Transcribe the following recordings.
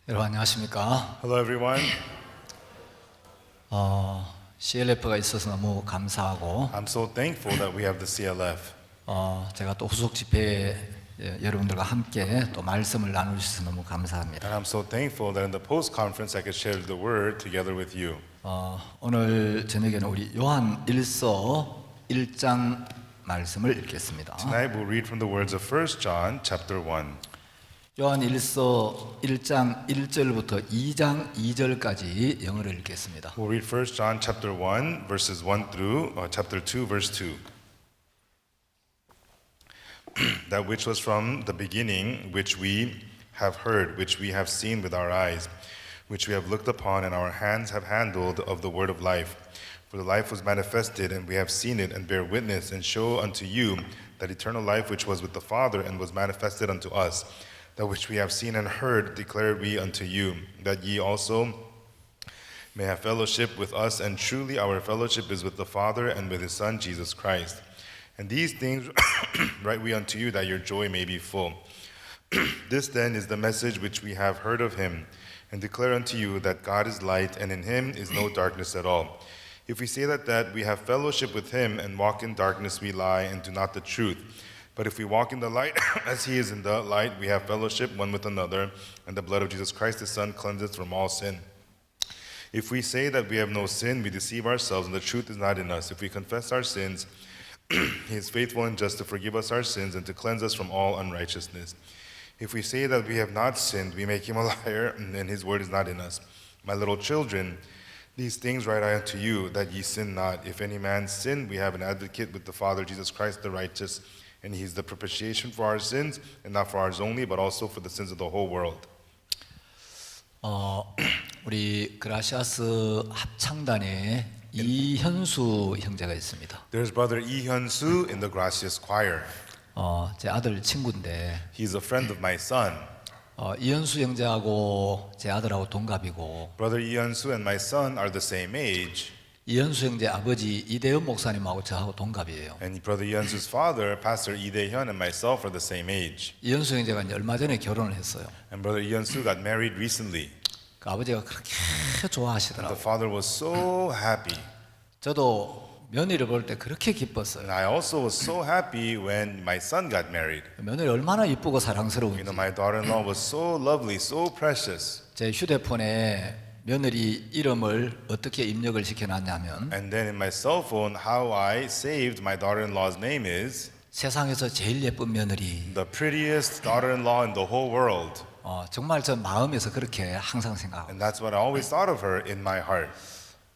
여러분 안녕하십니까? Hello, everyone. CLF가 있어서 너무 감사하고 I'm so thankful that we have the CLF. 제가 또 후속 집회에 여러분들과 함께 또 말씀을 나눌 수 있어서 너무 감사합니다. And I'm so thankful that in the post-conference I could share the word together with you. 오늘 저녁에는 우리 요한 1서 1장 말씀을 읽겠습니다. Tonight we'll read from the words of 1 John chapter 1. 요한 1서 1장 1절부터 2장 2절까지 영어를 읽겠습니다. We'll read 1 John chapter 1 verses 1 through chapter 2 verse 2. That which was from the beginning, which we have heard, which we have seen with our eyes, which we have looked upon and our hands have handled of the word of life. For the life was manifested, and we have seen it, and bear witness, and show unto you that eternal life which was with the Father, and was manifested unto us. That which we have seen and heard declare we unto you, that ye also may have fellowship with us, and truly our fellowship is with the Father and with his Son Jesus Christ. And these things write we unto you, that your joy may be full. This then is the message which we have heard of him, and declare unto you that God is light, and in him is no darkness at all. If we say that we have fellowship with him and walk in darkness, we lie and do not the truth. But if we walk in the light as he is in the light, we have fellowship one with another, and the blood of Jesus Christ his Son cleanseth from all sin. If we say that we have no sin, we deceive ourselves, and the truth is not in us. If we confess our sins, he is faithful and just to forgive us our sins and to cleanse us from all unrighteousness. If we say that we have not sinned, we make him a liar, and his word is not in us. My little children, these things write I unto you, that ye sin not. If any man sin, we have an advocate with the Father, Jesus Christ the righteous, and he is the propitiation for our sins, and not for ours only, but also for the sins of the whole world. 우리 그라시아스 합창단에 이현수 형제가 있습니다. There's brother Lee Hyun-soo in the Gracias choir. 제 아들 친구인데 He's a friend of my son. 이현수 형제하고 제 아들하고 동갑이고 Brother Lee Hyun-soo and my son are the same age. 이현수 형제 아버지 이대현 목사님하고 저하고 동갑이에요. And brother Lee Hyun-soo's father, Pastor Lee Dae-hyun, and myself are the same age. 이현수 형제가 이제 얼마 전에 결혼을 했어요. And brother Lee Hyun-soo got married recently. 그 아버지가 그렇게 The 좋아하시더라고요. father was so happy. 저도 며느리를 볼 때 그렇게 기뻤어요. And I also was so happy when my son got married. 며느리 얼마나 이쁘고 You 사랑스러운지. know, my daughter-in-law was so lovely, so precious. 제 휴대폰에 며느리 이름을 어떻게 입력을 시켜놨냐면 And then in my cell phone, how I saved my daughter-in-law's name is 세상에서 제일 예쁜 며느리. the prettiest daughter-in-law in the whole world. 정말 저 마음에서 그렇게 항상 생각하고. And that's what I always thought of her in my heart.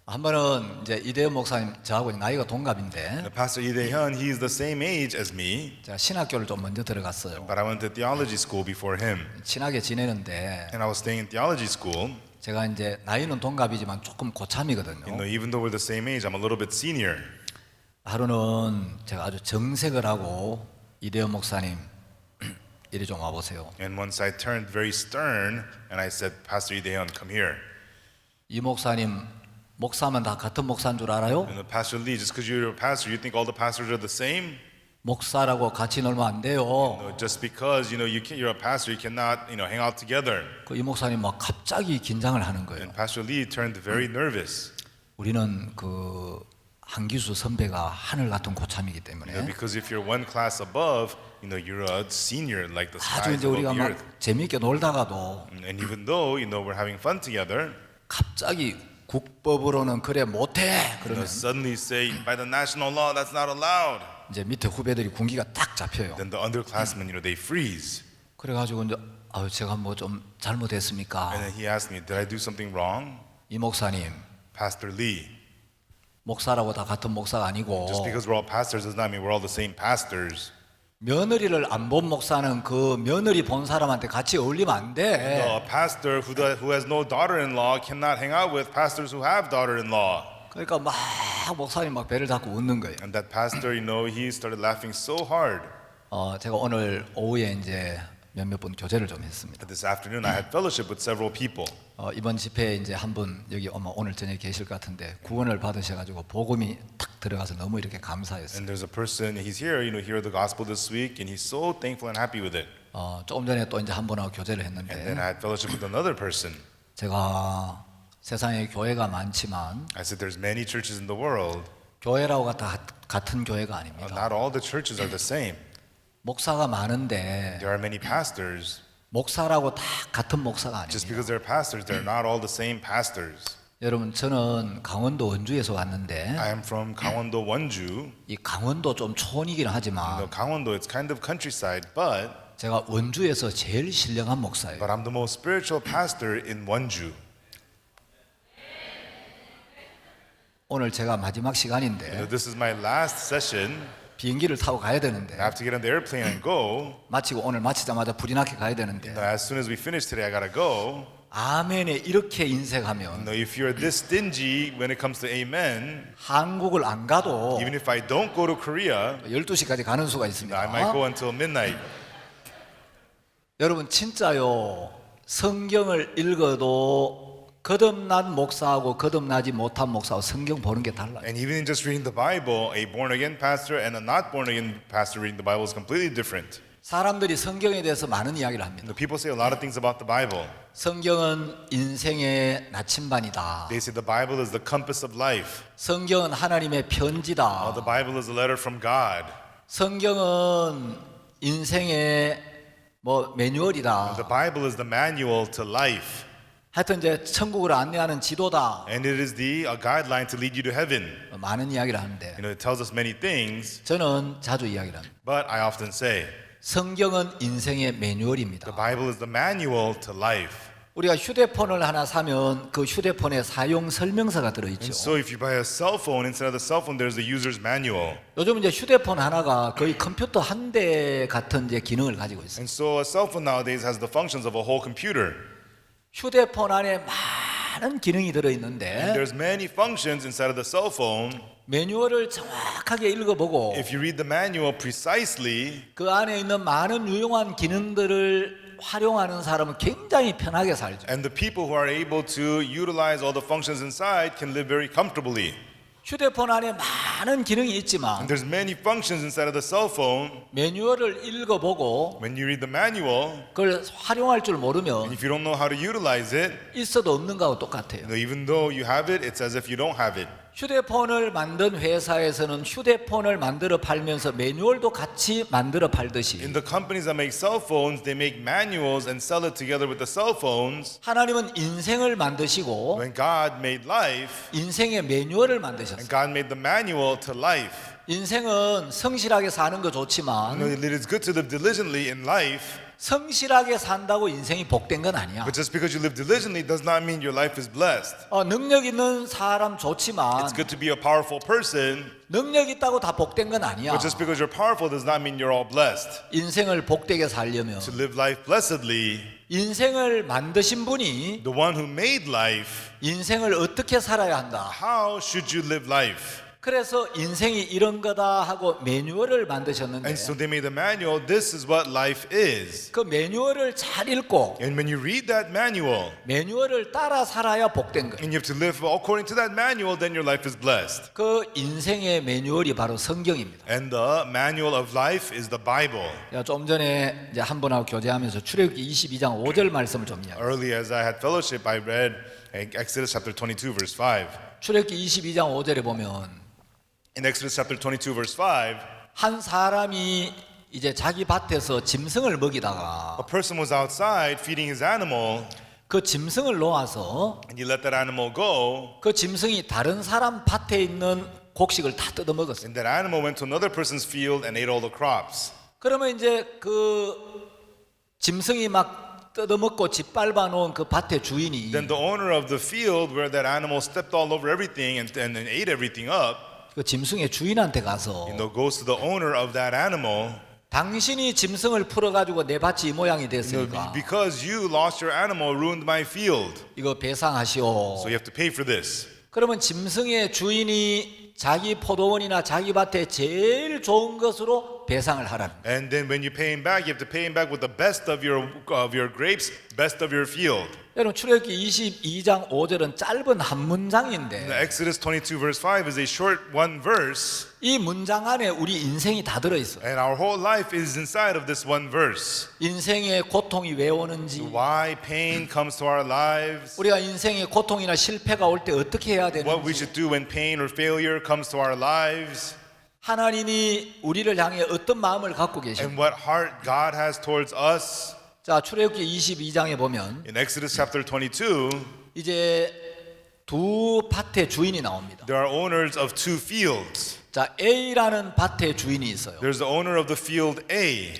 한 번은 이제 이대현 목사님 저하고 나이가 동갑인데 The Pastor Lee Dae-hyun, he is the same age as me, 제가 신학교를 좀 먼저 들어갔어요. but I went to theology school before him. 친하게 지내는데 And I was staying in theology school. 제가 이제 나이는 동갑이지만 조금 고참이거든요. You know, even though we're the same age, I'm a little bit senior. 하루는 제가 아주 정색을 하고 이대현 목사님 이리 좀 와보세요. And once I turned very stern and I said, Pastor Lee Dae-hyun, come here. 이 목사님 목사면 다 같은 목사인 줄 알아요? And Pastor Lee, just because you're a pastor, you think all the pastors are the same? 목사라고 같이 놀면 안 돼요. No, just because you're a pastor, you cannot hang out together. 이 목사님 막 갑자기 긴장을 하는 거예요. And Pastor Lee turned very nervous. 우리는 그 한기수 선배가 하늘 같은 고참이기 때문에 Because if you're one class above, you're a senior like the 아주 skies 이제 above 우리가 the 막 earth. 재미있게 놀다가도 And even though we're having fun together, 갑자기 국법으로는 그래 못해 그러면 suddenly say by the national law that's not allowed. 이제 밑에 후배들이 군기가 딱 잡혀요. Then the underclassmen, they freeze. 그래가지고 이제 제가 뭐 좀 잘못했습니까? And then he asked me, did I do something wrong? 이 목사님 Pastor Lee, 목사라고 다 같은 목사가 아니고 just because we're all pastors does not mean we're all the same pastors. 며느리를 안 본 목사는 그 며느리 본 사람한테 같이 어울리면 안 돼. A pastor who has no daughter-in-law cannot hang out with pastors who have daughter-in-law. 그러니까 막 목사님 막 배를 잡고 웃는 거예요. And that pastor, he started laughing so hard. 제가 오늘 오후에 이제 몇몇 분 교제를 좀 했습니다. This afternoon, I had fellowship with several people. 이번 집회에 이제 한 분 여기 아마 오늘 저녁에 계실 것 같은데 구원을 받으셔가지고 복음이 탁 들어가서 너무 이렇게 감사했어요. And there's a person, he's here, hear the gospel this week, and he's so thankful and happy with it. 조금 전에 또 이제 한 분하고 교제를 And then 했는데 I had fellowship with another person. 제가 세상에 교회가 많지만 I said, there's many churches in the world. 교회라고 다 같은 교회가 Not 아닙니다. all the churches are the same. 목사가 많은데 There are many pastors. 목사라고 다 같은 목사가 Just 아닙니다. because they're pastors, they're not all the same pastors. 여러분 저는 강원도 원주에서 왔는데 I am from Gangwon-do, Wonju. 이 강원도 좀 촌이긴 하지만 Gangwon-do, it's kind of countryside, but 제가 원주에서 제일 신령한 목사예요. I'm the most spiritual pastor in Wonju. 오늘 제가 마지막 시간인데 This is my last session. 비행기를 타고 가야 I 되는데 have to get on the airplane and go. 마치고 오늘 마치자마자 불이 나게 가야 되는데 As soon as we finish today, I gotta go. 아멘에 이렇게 인색하면 If you're this stingy when it comes to amen, 한국을 안 가도 even if I don't go to Korea, 12시까지 가는 수가 I might 있습니다. go until midnight. 여러분 진짜요. 성경을 읽어도 거듭난 목사하고 거듭나지 못한 목사하고 성경 보는 게 달라요. And even in just reading the Bible, a born again pastor and a not born again pastor reading the Bible is completely different. 사람들이 성경에 대해서 많은 이야기를 합니다. The people say a lot of things about the Bible. 성경은 인생의 나침반이다. They say the Bible is the compass of life. 성경은 하나님의 편지다. The Bible is a letter from God. 성경은 인생의 매뉴얼이다. The Bible is the manual to life. 하여튼 이제 천국을 안내하는 지도다. And it is the guideline to lead you to heaven. 많은 이야기를 하는데 It tells us many things, 저는 자주 이야기를 합니다. but I often say 성경은 인생의 the 매뉴얼입니다. Bible is the manual to life. 우리가 휴대폰을 하나 사면 그 휴대폰에 사용 설명서가 들어있죠. And so if you buy a cell phone, instead of the cell phone, there's the user's manual. 요즘 이제 휴대폰 하나가 거의 컴퓨터 한 대 같은 이제 기능을 가지고 있어요. And so a cell phone nowadays has the functions of a whole computer. 휴대폰 안에 많은 기능이 And 들어있는데 there's many functions inside of the cell phone. 매뉴얼을 정확하게 읽어보고 If you read the manual precisely, 그 안에 있는 많은 유용한 기능들을 활용하는 사람은 굉장히 편하게 살죠. and the people who are able to utilize all the functions inside can live very comfortably. 휴대폰 안에 많은 기능이 있지만 And there's many functions inside of the cell phone. 매뉴얼을 읽어보고 When you read the manual, 그걸 활용할 줄 and 모르면 if you don't know how to utilize it, 있어도 없는 거하고 똑같아요. even though you have it, it's as if you don't have it. 휴대폰을 만든 회사에서는 휴대폰을 만들어 팔면서 매뉴얼도 같이 만들어 팔듯이 In the companies that make cell phones, they make manuals and sell it together with the cell phones. 하나님은 인생을 만드시고 When God made life, 인생의 매뉴얼을 만드셨어요. and God made the manual to life. 인생은 성실하게 사는 거 좋지만 It is good to live diligently in life, 성실하게 산다고 인생이 복된 건 아니야. but just because you live diligently does not mean your life is blessed. 능력 있는 사람 좋지만 It's good to be a powerful person, 능력 있다고 다 복된 건 아니야. but just because you're powerful does not mean you're all blessed. 인생을 복되게 살려면 To live life blessedly, 인생을 만드신 분이 the one who made life, 인생을 어떻게 살아야 한다. how should you live life? 그래서 인생이 이런 거다 하고 매뉴얼을 만드셨는데 And so they made a manual. This is what life is. 그 매뉴얼을 잘 읽고 And when you read that manual, 매뉴얼을 따라 살아야 복된 거예요. and you have to live according to that manual, then your life is blessed. 그 인생의 매뉴얼이 바로 성경입니다. And the manual of life is the Bible. 좀 전에 이제 한 분하고 교제하면서 출애굽기 22장 5절 말씀을 좀 이야기. Early as I had fellowship, I read Exodus chapter 22, verse 5. 출애굽기 22장 5절에 보면 In Exodus chapter 22, verse 5, 한 사람이 이제 자기 밭에서 짐승을 먹이다가 a person was outside feeding his animal, 그 짐승을 놓아서 and he let that animal go, 그 짐승이 다른 사람 밭에 있는 곡식을 다 뜯어 먹었어요. and that animal went to another person's field and ate all the crops. 그러면 이제 그 짐승이 막 뜯어먹고 짓밟아 놓은 그 밭의 주인이 Then the owner of the field where that animal stepped all over everything and ate everything up, 그 짐승의 주인한테 가서 goes to the owner of that animal. 당신이 짐승을 풀어가지고 내 밭이 이 모양이 됐으니까 Because you lost your animal, ruined my field. 이거 배상하시오. So you have to pay for this. 그러면 짐승의 주인이 자기 포도원이나 자기 밭에 제일 좋은 것으로 배상을 하라는 거예요. And then when you pay him back, you have to pay him back with the best of your grapes, best of your field. 여러분 출애굽기 22장 5절은 짧은 한 문장인데 Exodus 22 verse 5 is a short one verse, 이 문장 안에 우리 인생이 다 들어있어요. and our whole life is inside of this one verse. 인생의 고통이 왜 오는지, Why pain comes to our lives, 우리가 인생의 고통이나 실패가 올 때 어떻게 해야 what we 되는지, should do when pain or failure comes to our lives, 하나님이 우리를 향해 어떤 마음을 갖고 계십니까? and what heart God has towards us. 자, 출애굽기 22장에 보면 In Exodus chapter 22, 이제 두 밭의 주인이 나옵니다. there are owners of two fields. 자, A라는 밭의 주인이 있어요. There's the owner of the field A.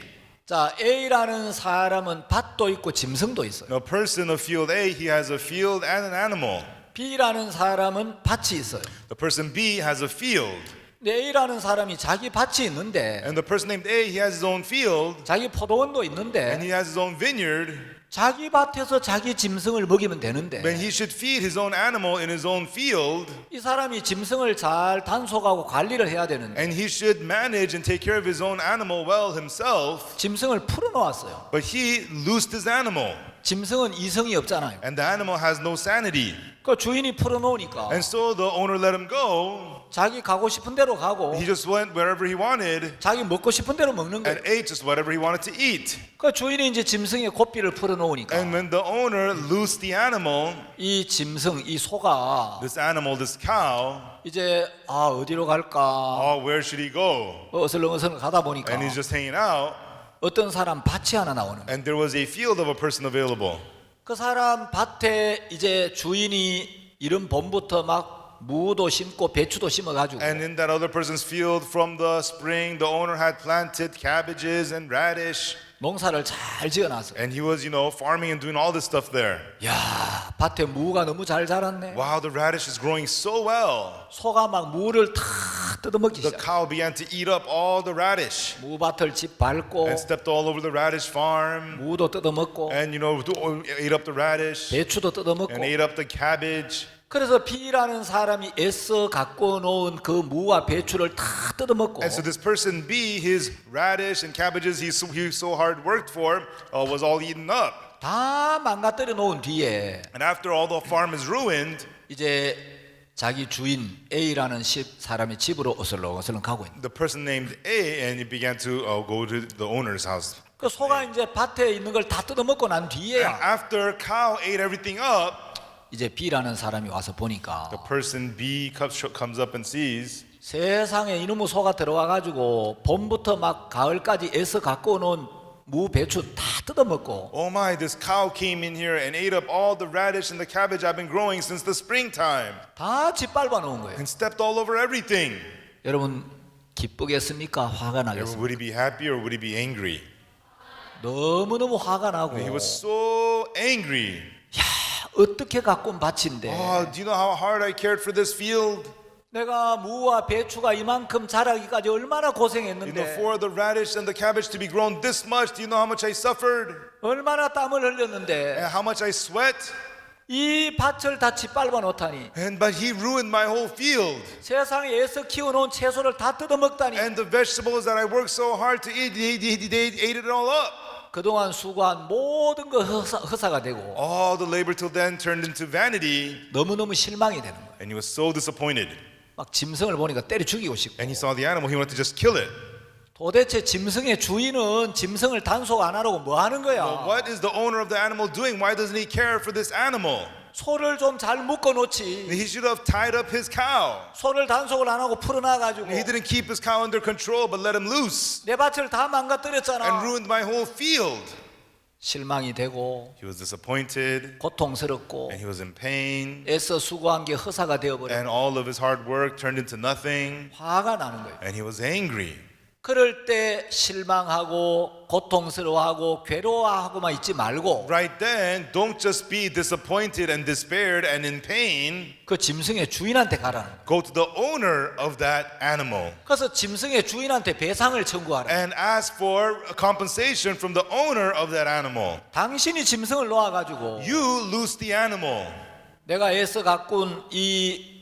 자, A라는 사람은 밭도 있고 짐승도 있어요. Now, person of field A, he has a field and an animal. B라는 사람은 밭이 있어요. The person B has a field. 근데 A라는 사람이 자기 밭이 있는데, And the person named A, he has his own field, 자기 포도원도 and 있는데 he has his own vineyard, 자기 밭에서 자기 짐승을 먹이면 되는데 but he should feed his own animal in his own field, 이 사람이 짐승을 잘 단속하고 관리를 해야 되는데 and he should manage and take care of his own animal well himself, 짐승을 풀어놓았어요. but he loosed his animal, 짐승은 이성이 없잖아요. and the animal has no sanity. 그 주인이 풀어놓으니까 And so the owner let him go. 자기 가고 싶은 대로 가고 He just went wherever he wanted 자기 먹고 싶은 대로 먹는 거예요. and ate just whatever he wanted to eat. 그 주인이 이제 짐승의 고삐를 풀어놓으니까 And when the owner loosed the animal, 이 짐승, 이 소가 this animal, this cow, 이제 어디로 갈까 oh, where should he go? 어슬렁어슬렁 가다 보니까 And he's just hanging out, 어떤 사람 밭이 하나 나오는 거예요. and there was a field of a person available. 그 사람 밭에 이제 주인이 이른 봄부터 막 무도 심고 배추도 심어가지고 And in that other person's field from the spring, the owner had planted cabbages and radish, 농사를 잘 지어놨어요. and he was, farming and doing all this stuff there. 야, 밭에 무가 너무 잘 자랐네. Wow, the radish is growing so well. 소가 막 무를 다 뜯어먹기 The 시작. cow began to eat up all the radish 무밭을 집 밟고 and stepped all over the radish farm, 무도 뜯어먹고 and ate up the radish 배추도 뜯어먹고. and ate up the cabbage. 그래서 B라는 사람이 애써 갖고 놓은 그 무와 배추를 다 뜯어먹고 And so this person B, his radish and cabbages he so hard worked for, was all eaten up. 다 망가뜨려 놓은 뒤에 And after all the farm is ruined, 이제 자기 주인 A라는 사람의 집으로 어슬렁어슬렁 가고 있는. the person named A, and he began to go to the owner's house. 그 소가 이제 밭에 있는 걸 다 뜯어먹고 난 And 뒤에야 after cow ate everything up, 이제 B라는 사람이 와서 보니까 the person B comes up and sees, 세상에 이놈의 소가 들어와 가지고 봄부터 막 가을까지 애써 갖고 놓은 무 배추 다 뜯어먹고 oh my, this cow came in here and ate up all the radish and the cabbage I've been growing since the springtime 다 짓밟아 놓은 거예요. and stepped all over everything. 여러분 기쁘겠습니까? 화가 Would 나겠습니까? he be happy or would he be angry? 너무너무 화가 나고 He was so angry. 어떻게 갖고 온 밭인데 Oh, do you know how hard I cared for this field? 내가 무와 배추가 이만큼 자라기까지 얼마나 You know, 고생했는데 for the radish and the cabbage to be grown this much, do you know how much I suffered? 얼마나 땀을 흘렸는데 And how much I sweat? 이 밭을 다 짓밟아 놓다니 But he ruined my whole field. 세상에 애써 키워놓은 채소를 다 뜯어먹다니 And the vegetables that I worked so hard to eat, they ate it all up. 그동안 수고한 모든 거 허사가 되고 All the labor till then turned into vanity, 너무너무 실망이 되는 거예요. and he was so disappointed. 막 짐승을 보니까 때려 죽이고 싶고 And he saw the animal, he wanted to just kill it. 도대체 짐승의 주인은 짐승을 단속 안 하라고 뭐 하는 거야? Well, what is the owner of the animal doing? Why doesn't he care for this animal? 소를 좀 잘 묶어 놓지. He should have tied up his cow. 소를 단속을 안 하고 풀어놔 가지고 He didn't keep his cow under control, but let him loose 내 밭을 다 and 망가뜨렸잖아. ruined my whole field. 실망이 되고 He was disappointed 고통스럽고 and he was in pain, 애써 수고한 게 허사가 되어버려. and all of his hard work turned into nothing, 화가 나는 거예요. and he was angry. 그럴 때 실망하고 고통스러워하고 괴로워하고만 있지 말고 Right then, don't just be disappointed and despaired and in pain. 그 짐승의 주인한테 가라는 거예요. Go to the owner of that animal 그래서 짐승의 주인한테 배상을 청구하라. and ask for a compensation from the owner of that animal. 당신이 짐승을 놓아가지고 You lose the animal. 내가 애써 가꾼 이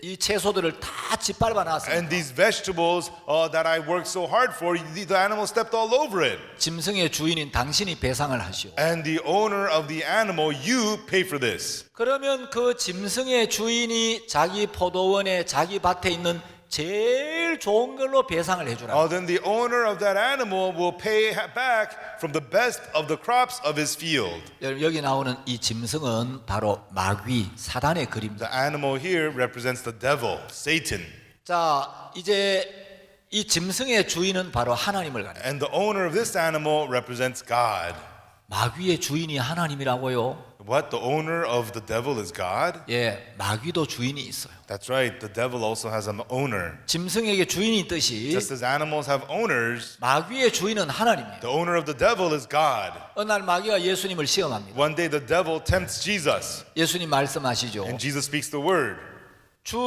이 채소들을 다 짓밟아 And 놨습니다. these vegetables that I worked so hard for, the animal stepped all over it. 짐승의 주인인 당신이 배상을 하시오. And the owner of the animal, you pay for this. 그러면 그 짐승의 주인이 자기 포도원에 자기 밭에 있는 제일 좋은 걸로 배상을 해주라. Then the owner of that animal will pay back from the best of the crops of his field. 여기 나오는 이 짐승은 바로 마귀, 사단의 그림자. The animal here represents the devil, Satan. 자, 이제 이 짐승의 주인은 바로 하나님을 가리킵니다. And the owner of this animal represents God. 마귀의 주인이 하나님이라고요? What? The owner of the devil is God? 예, 마귀도 주인이 있어요. That's right. The devil also has an owner. 짐승에게 주인이 있듯이 Just as animals have owners, 마귀의 주인은 하나님이에요. the owner of the devil is God. 어느 날 마귀가 예수님을 시험합니다. One day the devil tempts Jesus, 예수님 말씀하시죠. and Jesus speaks the word. 주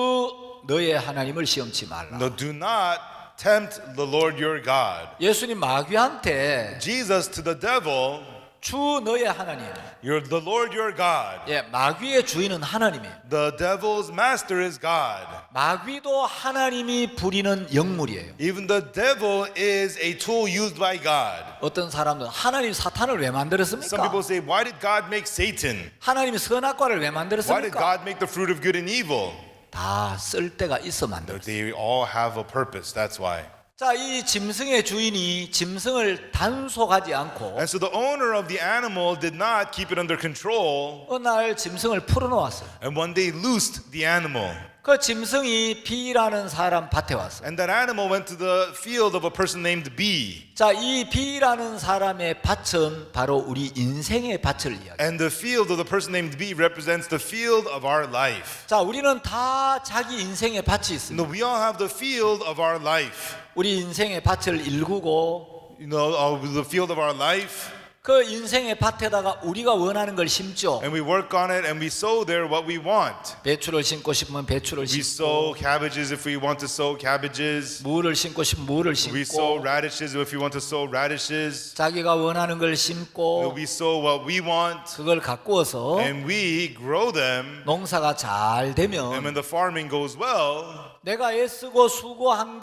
너의 하나님을 시험치 말라. No, do not tempt the Lord your God. 예수님 마귀한테 Jesus to the devil, 주 너의 하나님. you're the Lord your God. 예, 마귀의 주인은 하나님이에요. The devil's master is God. 마귀도 하나님이 부리는 영물이에요. Even the devil is a tool used by God. 어떤 사람들은 하나님 사탄을 왜 Some 만들었습니까? people say, why did God make Satan? 하나님이 선악과를 왜 Why did 만들었습니까? God make the fruit of good and evil? 다 쓸 데가 있어 만들었어요. They all have a purpose. That's why. 자, 이 짐승의 주인이 짐승을 단속하지 않고 And so the owner of the animal did not keep it under control, 어느 날 짐승을 풀어놓았어요. and one day loosed the animal. 그 짐승이 B라는 사람 밭에 왔어요. And that animal went to the field of a person named B. 자, 이 B라는 사람의 밭은 바로 우리 인생의 밭을 이야기해요. And the field of the person named B represents the field of our life. 자, 우리는 다 자기 인생의 밭이 있습니다. No, we all have the field of our life. 우리 인생의 밭을 일구고 The field of our life. 그 인생의 밭에다가 우리가 원하는 걸 심죠. And we work on it and we sow there what we want. 배추를 심고 싶으면 배추를 We 심고, sow cabbages if we want to sow cabbages. 무를 심고 싶으면 무를 We sow 심고, radishes if we want to sow radishes. 자기가 원하는 걸 심고 We sow what we want 그걸 가꾸어서 and we grow them. 농사가 잘 And 되면 when the farming goes well, 내가 애쓰고 수고한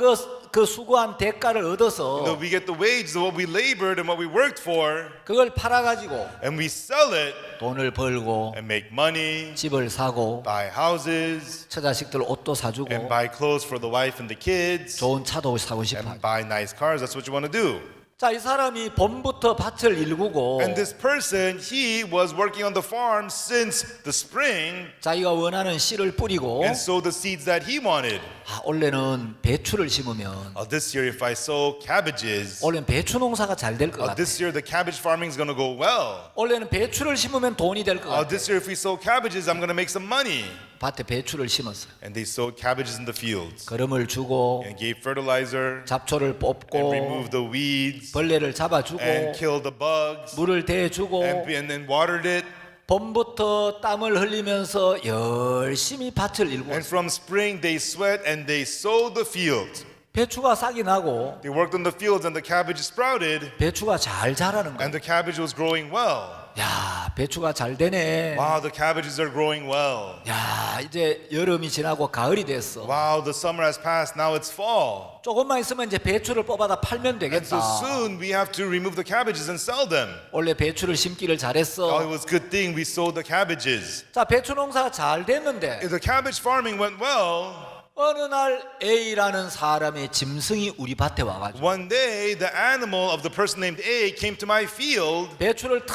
그 수고한 대가를 얻어서 we get the wages of what we labored and what we worked for, 그걸 팔아가지고 and we sell it 돈을 벌고 and make money, 집을 사고 buy houses, 처자식들 옷도 사주고 and buy clothes for the wife and the kids, 좋은 차도 사고 싶어. and buy nice cars. That's what you want to do. 자, 이 사람이 봄부터 밭을 일구고 And this person, he was working on the farm since the spring 자기가 원하는 씨를 뿌리고 and sowed the seeds that he wanted. 아, 올해는 배추를 심으면 This year, if I sow cabbages, 올해는 배추 농사가 잘 될 것 같아. this year the cabbage farming is going to go well. 올해는 배추를 심으면 돈이 될 것 같아. This year, if we sow cabbages, I'm going to make some money. 밭에 배추를 심었어요. And they sowed cabbages in the fields 거름을 주고 and gave fertilizer 잡초를 and 뽑고 removed the weeds 벌레를 잡아주고 and killed the bugs 물을 대주고 and then watered it. 봄부터 땀을 흘리면서 열심히 밭을 And 일구었어요. from spring, they sweat and they sowed the fields. 배추가 싹이 나고 They worked on the fields and the cabbage sprouted 배추가 잘 자라는 거예요. and the cabbage was growing well. 야, 배추가 잘 되네. Wow, the cabbages are growing well. 야, 이제 여름이 지나고 가을이 됐어. Wow, the summer has passed. Now it's fall. 조금만 있으면 이제 배추를 뽑아다 팔면 And so 되겠다. soon we have to remove the cabbages and sell them. 원래 배추를 심기를 Oh, it 잘했어. was a good thing we sowed the cabbages. 자, 배추 농사가 잘 됐는데 If the cabbage farming went well, 어느 날 A라는 사람의 짐승이 우리 밭에 와가지고 one day the animal of the person named A came to my field 배추를 다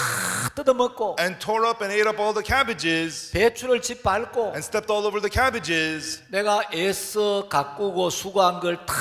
뜯어먹고 and tore up and ate up all the cabbages 배추를 짓밟고 and stepped all over the cabbages 내가 애써 가꾸고 수고한 걸 다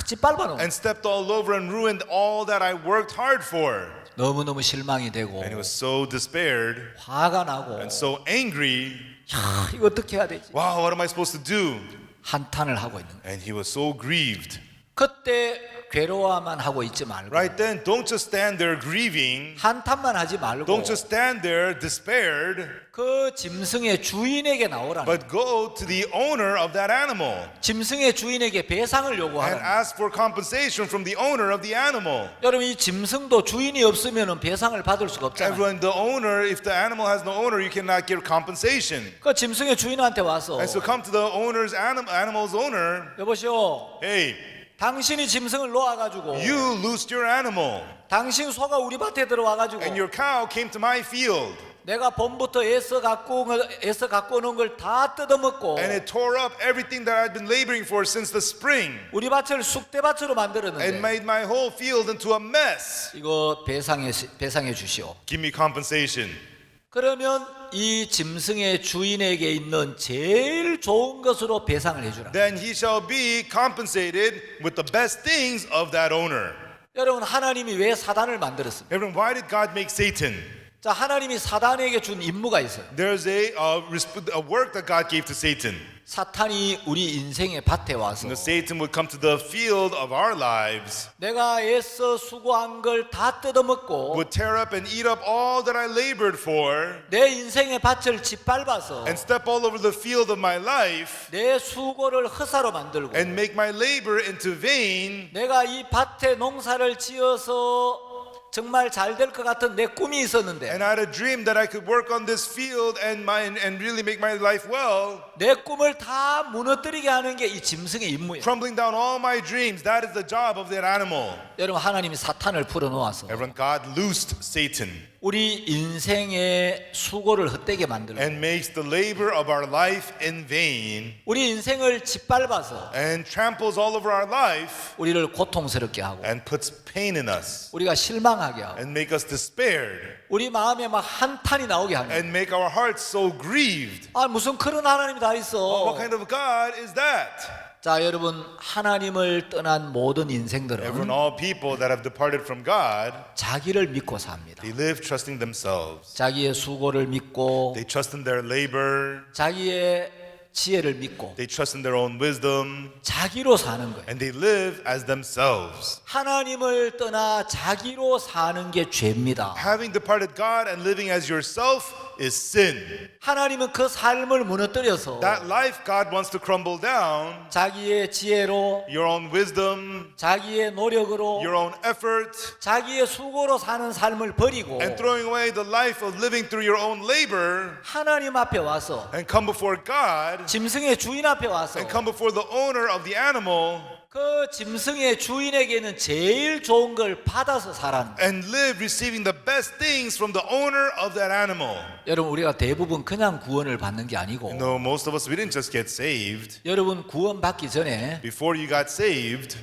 짓밟아 놓은 and stepped all over and ruined all that I worked hard for. 너무너무 실망이 되고 And he was so despaired 화가 나고 and so angry. 야, 이거 어떻게 해야 되지? Wow, what am I supposed to do? 한탄을 하고 있는 거예요. And he was so grieved. 그때 괴로워만 하고 있지 말고 Right then, don't just stand there grieving. 한탄만 하지 말고 Don't just stand there despaired, 그 짐승의 주인에게 나오라는 but go to the owner of that animal 짐승의 주인에게 배상을 and 요구하라는 ask for compensation from the owner of the animal. 여러분 이 짐승도 주인이 없으면 배상을 받을 수가 없잖아요. Everyone, the owner, if the animal has no owner, you cannot give compensation. 그 짐승의 주인한테 와서 And so come to the owner's animal's owner. 여보시오 Hey, 당신이 짐승을 놓아가지고 you loosed your animal, 당신 소가 우리 밭에 들어와가지고 and your cow came to my field, 내가 봄부터 애써 갖고 오는 걸 다 뜯어먹고 and it tore up everything that I'd been laboring for since the spring, 우리 밭을 쑥대밭으로 and 만들었는데 made my whole field into a mess. 이거 배상해 주시오. Give me compensation. 그러면 이 짐승의 주인에게 있는 제일 좋은 것으로 배상을 해주라. Then he shall be compensated with the best things of that owner. 여러분 하나님이 왜 사단을 만들었습니까? Everyone, why did God make Satan? 자 하나님이 사단에게 준 임무가 있어요. There's a work that God gave to Satan. 사탄이 우리 인생의 밭에 와서 And Satan would come to the field of our lives, 내가 애써 수고한 걸 다 뜯어먹고 would tear up and eat up all that I labored for, 내 인생의 밭을 짓밟아서 and step all over the field of my life, 내 수고를 허사로 만들고 and make my labor into vain. 내가 이 밭에 농사를 지어서 정말 잘 될 것 같은 내 꿈이 있었는데 And I had a dream that I could work on this field and really make my life well. 내 꿈을 다 무너뜨리게 하는 게 이 짐승의 임무예요. Crumbling down all my dreams, that is the job of that animal. 여러분 하나님이 사탄을 풀어놓아서 Everyone, God loosed Satan 우리 인생의 수고를 헛되게 만들고 and makes the labor of our life in vain 우리 인생을 짓밟아서 and tramples all over our life 우리를 고통스럽게 하고 and puts pain in us 우리가 실망하게 하고 and make us despaired 우리 마음에 막 한탄이 나오게 하는 and make our hearts so grieved. 아 무슨 그런 하나님이 다 What 있어. kind of God is that? 자 여러분 하나님을 떠난 모든 인생들은 Everyone, all people that have departed from God, 자기를 믿고 삽니다. they live trusting themselves. 자기의 수고를 믿고 They trust in their labor. 자기의 지혜를 믿고 They trust in their own wisdom. 자기로 사는 거예요. And they live as themselves. 하나님을 떠나 자기로 사는 게 죄입니다. Having departed God and living as yourself is sin. 하나님은 그 삶을 무너뜨려서 That life God wants to crumble down, 자기의 지혜로 your own wisdom, 자기의 노력으로 your own effort, 자기의 수고로 사는 삶을 버리고 and throwing away the life of living through your own labor 하나님 앞에 와서 and come before God 짐승의 주인 앞에 와서 and come before the owner of the animal 그 짐승의 주인에게는 제일 좋은 걸 받아서 살아는 거예요. and live receiving the best things from the owner of that animal. 여러분 우리가 대부분 그냥 구원을 받는 게 아니고 No, most of us, we didn't just get saved. 여러분 구원 받기 전에 Before you got saved,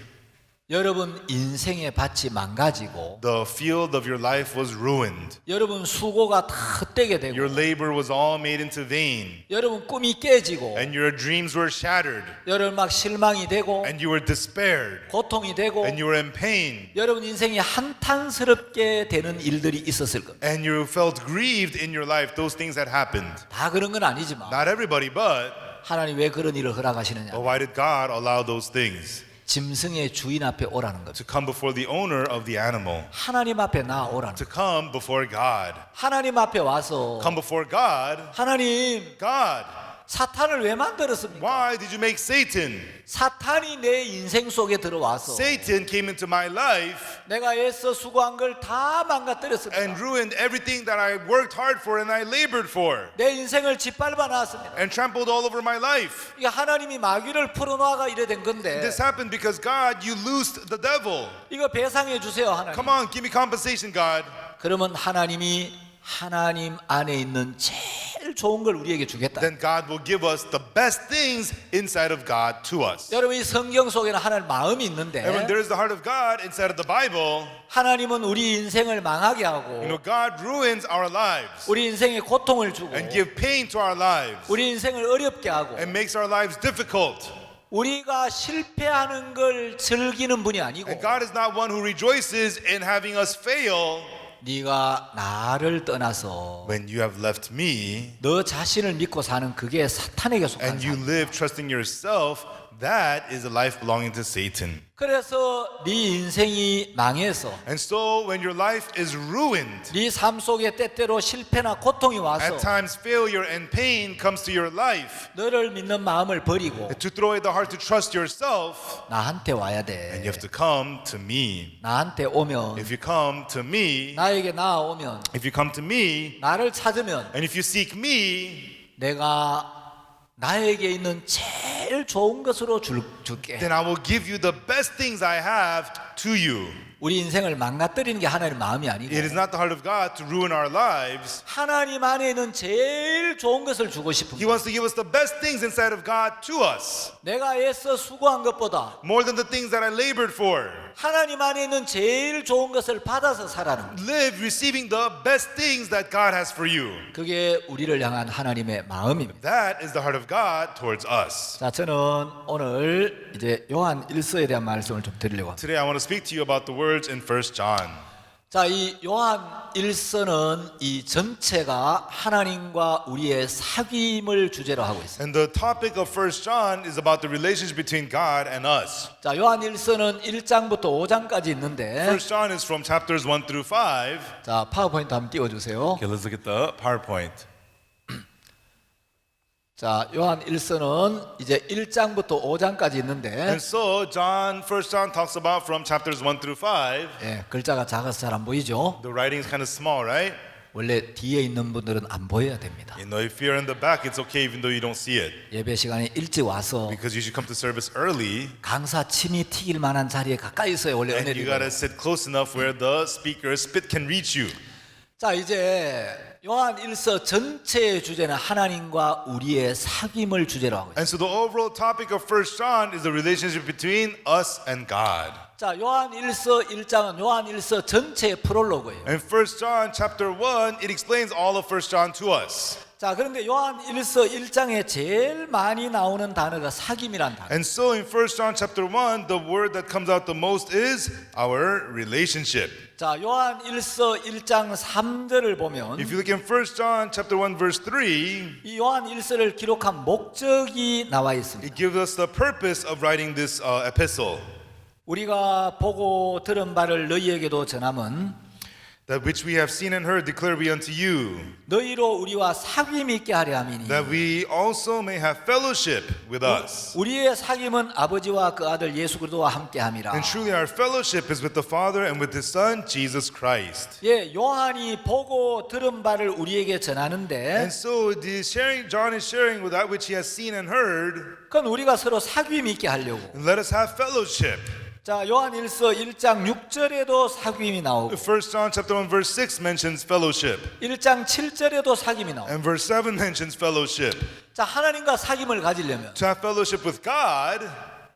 여러분 인생의 밭이 망가지고 the field of your life was ruined. 여러분 수고가 다 헛되게 되고 Your labor was all made into vain. 여러분 꿈이 깨지고 And your dreams were shattered. 여러분 막 실망이 되고 And you were despaired. 고통이 되고 And you were in pain. 여러분 인생이 한탄스럽게 되는 일들이 있었을 겁니다. And you felt grieved in your life. Those things had happened. 다 그런 건 아니지만 Not everybody, but 하나님 왜 그런 일을 허락하시느냐? why did God allow those things? 짐승의 주인 앞에 오라는 겁니다. To come before the owner of the animal. 하나님 앞에 나오라는 To 겁니다. come before God. 하나님 앞에 와서 Come before God. 하나님 God, 사탄을 왜 만들었습니까? why did you make Satan? 사탄이 내 인생 속에 들어와서 Satan came into my life 내가 애써 수고한 걸 다 망가뜨렸습니다. and ruined everything that I worked hard for and I labored for 내 인생을 짓밟아 놨습니다. and trampled all over my life. 이게 하나님이 마귀를 풀어놓아가 이래 된 건데 This happened because God, you loosed the devil. 이거 배상해 주세요 하나님. Come on, give me compensation, God. 그러면 하나님이 하나님 안에 있는 제일 좋은 걸 우리에게 주겠다. Then God will give us the best things inside of God to us. 여러분 이 성경 속에는 하나님 마음이 있는데 And when there is the heart of God inside of the Bible, 하나님은 우리 인생을 망하게 you 하고 know, God ruins our lives 우리 인생에 고통을 주고 and give pain to our lives 우리 인생을 어렵게 하고 and makes our lives difficult. 우리가 실패하는 걸 즐기는 분이 아니고 And God is not one who rejoices in having us fail. 네가 나를 떠나서 When you have left me 너 자신을 믿고 사는 그게 사탄에게 속한 and you 삶. live trusting yourself, that is a life belonging to Satan. 그래서 네 인생이 망해서 And so when your life is ruined, 네 삶 속에 때때로 실패나 고통이 와서 at times failure and pain comes to your life, 너를 믿는 마음을 버리고 to throw away the heart to trust yourself, 나한테 와야 and 돼. you have to come to me. 나한테 오면 If you come to me, 나에게 나아오면 if you come to me, 나를 찾으면 and if you seek me, 내가 나에게 있는 제일 좋은 것으로 줄게. then I will give you the best things I have to you. 우리 인생을 망가뜨리는 게 하나님 마음이 아니고 It is not the heart of God to ruin our lives. 하나님 안에 있는 제일 좋은 것을 주고 싶은 He 거예요. wants to give us the best things inside of God to us, 내가 애써 수고한 것보다 more than the things that I labored for. 하나님 안에 있는 제일 좋은 것을 받아서 살아는 거예요. Live receiving the best things that God has for you. 그게 우리를 향한 하나님의 마음입니다. That is the heart of God towards us. 자, 저는 오늘 이제 요한 1서에 대한 말씀을 좀 드리려고 합니다. Today I want to speak to you about the words in 1 John. 자, 이 요한 1서는 이 전체가 하나님과 우리의 사귐을 주제로 하고 있어요. And the topic of 1 John is about the relationship between God and us. 자, 요한 1서는 1장부터 5장까지 있는데 1 John is from chapters 1 through 5. 자, 파워포인트 한번 띄워 주세요. Okay, let's look at the PowerPoint. 자, 요한 1서는 이제 1장부터 5장까지 있는데 And so 1 John talks about from chapters 1 through 5. 예, 글자가 작아서 잘 안 보이죠? The writing is kind of small, right? 원래 뒤에 있는 분들은 안 보여야 됩니다. You know, if you're in the back, it's okay even though you don't see it. 예배 시간에 일찍 와서 Because you should come to service early. 강사 침이 튀길 만한 자리에 가까이 있어야 원래 And you gotta 은혜를. sit close enough where the speaker's spit can reach you. 자, 이제 요한 1서 전체의 주제는 하나님과 우리의 사귐을 주제로 하고 있어요. And so the overall topic of 1 John is the relationship between us and God. 자, 요한 1서 1장은 요한 1서 전체의 프롤로그예요. And 1 John chapter 1, it explains all of 1 John to us. 자, 그런데 요한 1서 1장에 제일 많이 나오는 단어가 사귐이란 단어. And so in 1 John chapter 1, the word that comes out the most is our relationship. 자, 요한 1서 1장 3절을 보면 If you look in 1 John chapter 1 verse 3, 이 요한 1서를 기록한 목적이 나와 있습니다. it gives us the purpose of writing this epistle. 우리가 보고 들은 바를 너희에게도 전함은 That which we have seen and heard declare we unto you, 너희로 우리와 사귐이 있게 하려 함이니 that we also may have fellowship with us. 우리의 사귐은 아버지와 그 아들 예수 그리스도와 함께 함이라. And truly our fellowship is with the Father and with His Son, Jesus Christ. 예, 요한이 보고 들은 바를 우리에게 전하는데 And so John is sharing with that which he has seen and heard, 그건 우리가 서로 사귐이 있게 하려고. and let us have fellowship. 자, 요한 1서 1장 6절에도 사귐이 나오고 1 John chapter 1 verse 6 mentions fellowship, 1장 7절에도 사귐이 나오고. and verse 7 mentions fellowship. 자, 하나님과 사귐을 가지려면 To have fellowship with God,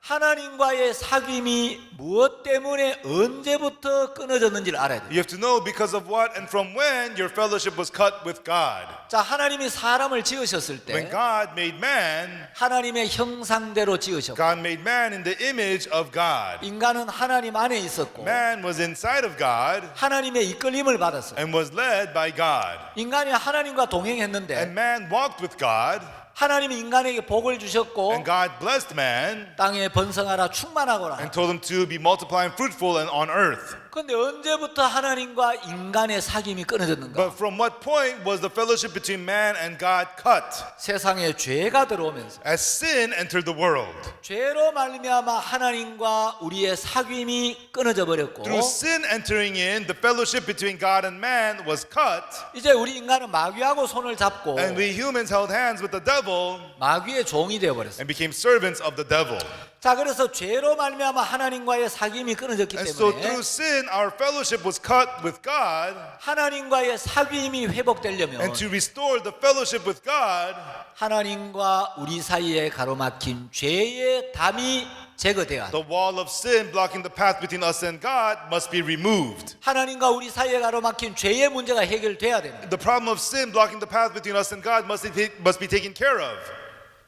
하나님과의 사귐이 무엇 때문에 언제부터 끊어졌는지를 알아야 돼요. you have to know because of what and from when your fellowship was cut with God. 자, 하나님이 사람을 지으셨을 When 때 God made man, 하나님의 형상대로 지으셨고 God made man in the image of God. 인간은 하나님 안에 있었고 Man was inside of God 하나님의 이끌림을 받았어요. and was led by God. 인간이 하나님과 동행했는데 And man walked with God, 하나님이 인간에게 복을 주셨고 and God blessed man 땅에 번성하라 충만하거라. and told him to be multiplying fruitful and on earth. 그런데 언제부터 하나님과 인간의 사귐이 끊어졌는가? But from what point was the fellowship between man and God cut? 세상에 죄가 들어오면서 As sin entered the world. 죄로 말미암아 하나님과 우리의 사귐이 끊어져 버렸고 Through sin entering in, the fellowship between God and man was cut, 이제 우리 인간은 마귀하고 손을 잡고 and we humans held hands with the devil 마귀의 종이 되어 버렸어요. and became servants of the devil. 자, 그래서 죄로 말미암아 하나님과의 사귐이 끊어졌기 And so 때문에 through sin, our fellowship was cut with God, 하나님과의 사귐이 회복되려면 and to restore the fellowship with God, 하나님과 우리 사이에 가로막힌 죄의 담이 제거돼야 돼. the wall of sin blocking the path between us and God must be removed. 하나님과 우리 사이에 가로막힌 죄의 문제가 해결돼야 되는 거예요. The problem of sin blocking the path between us and God must be taken care of.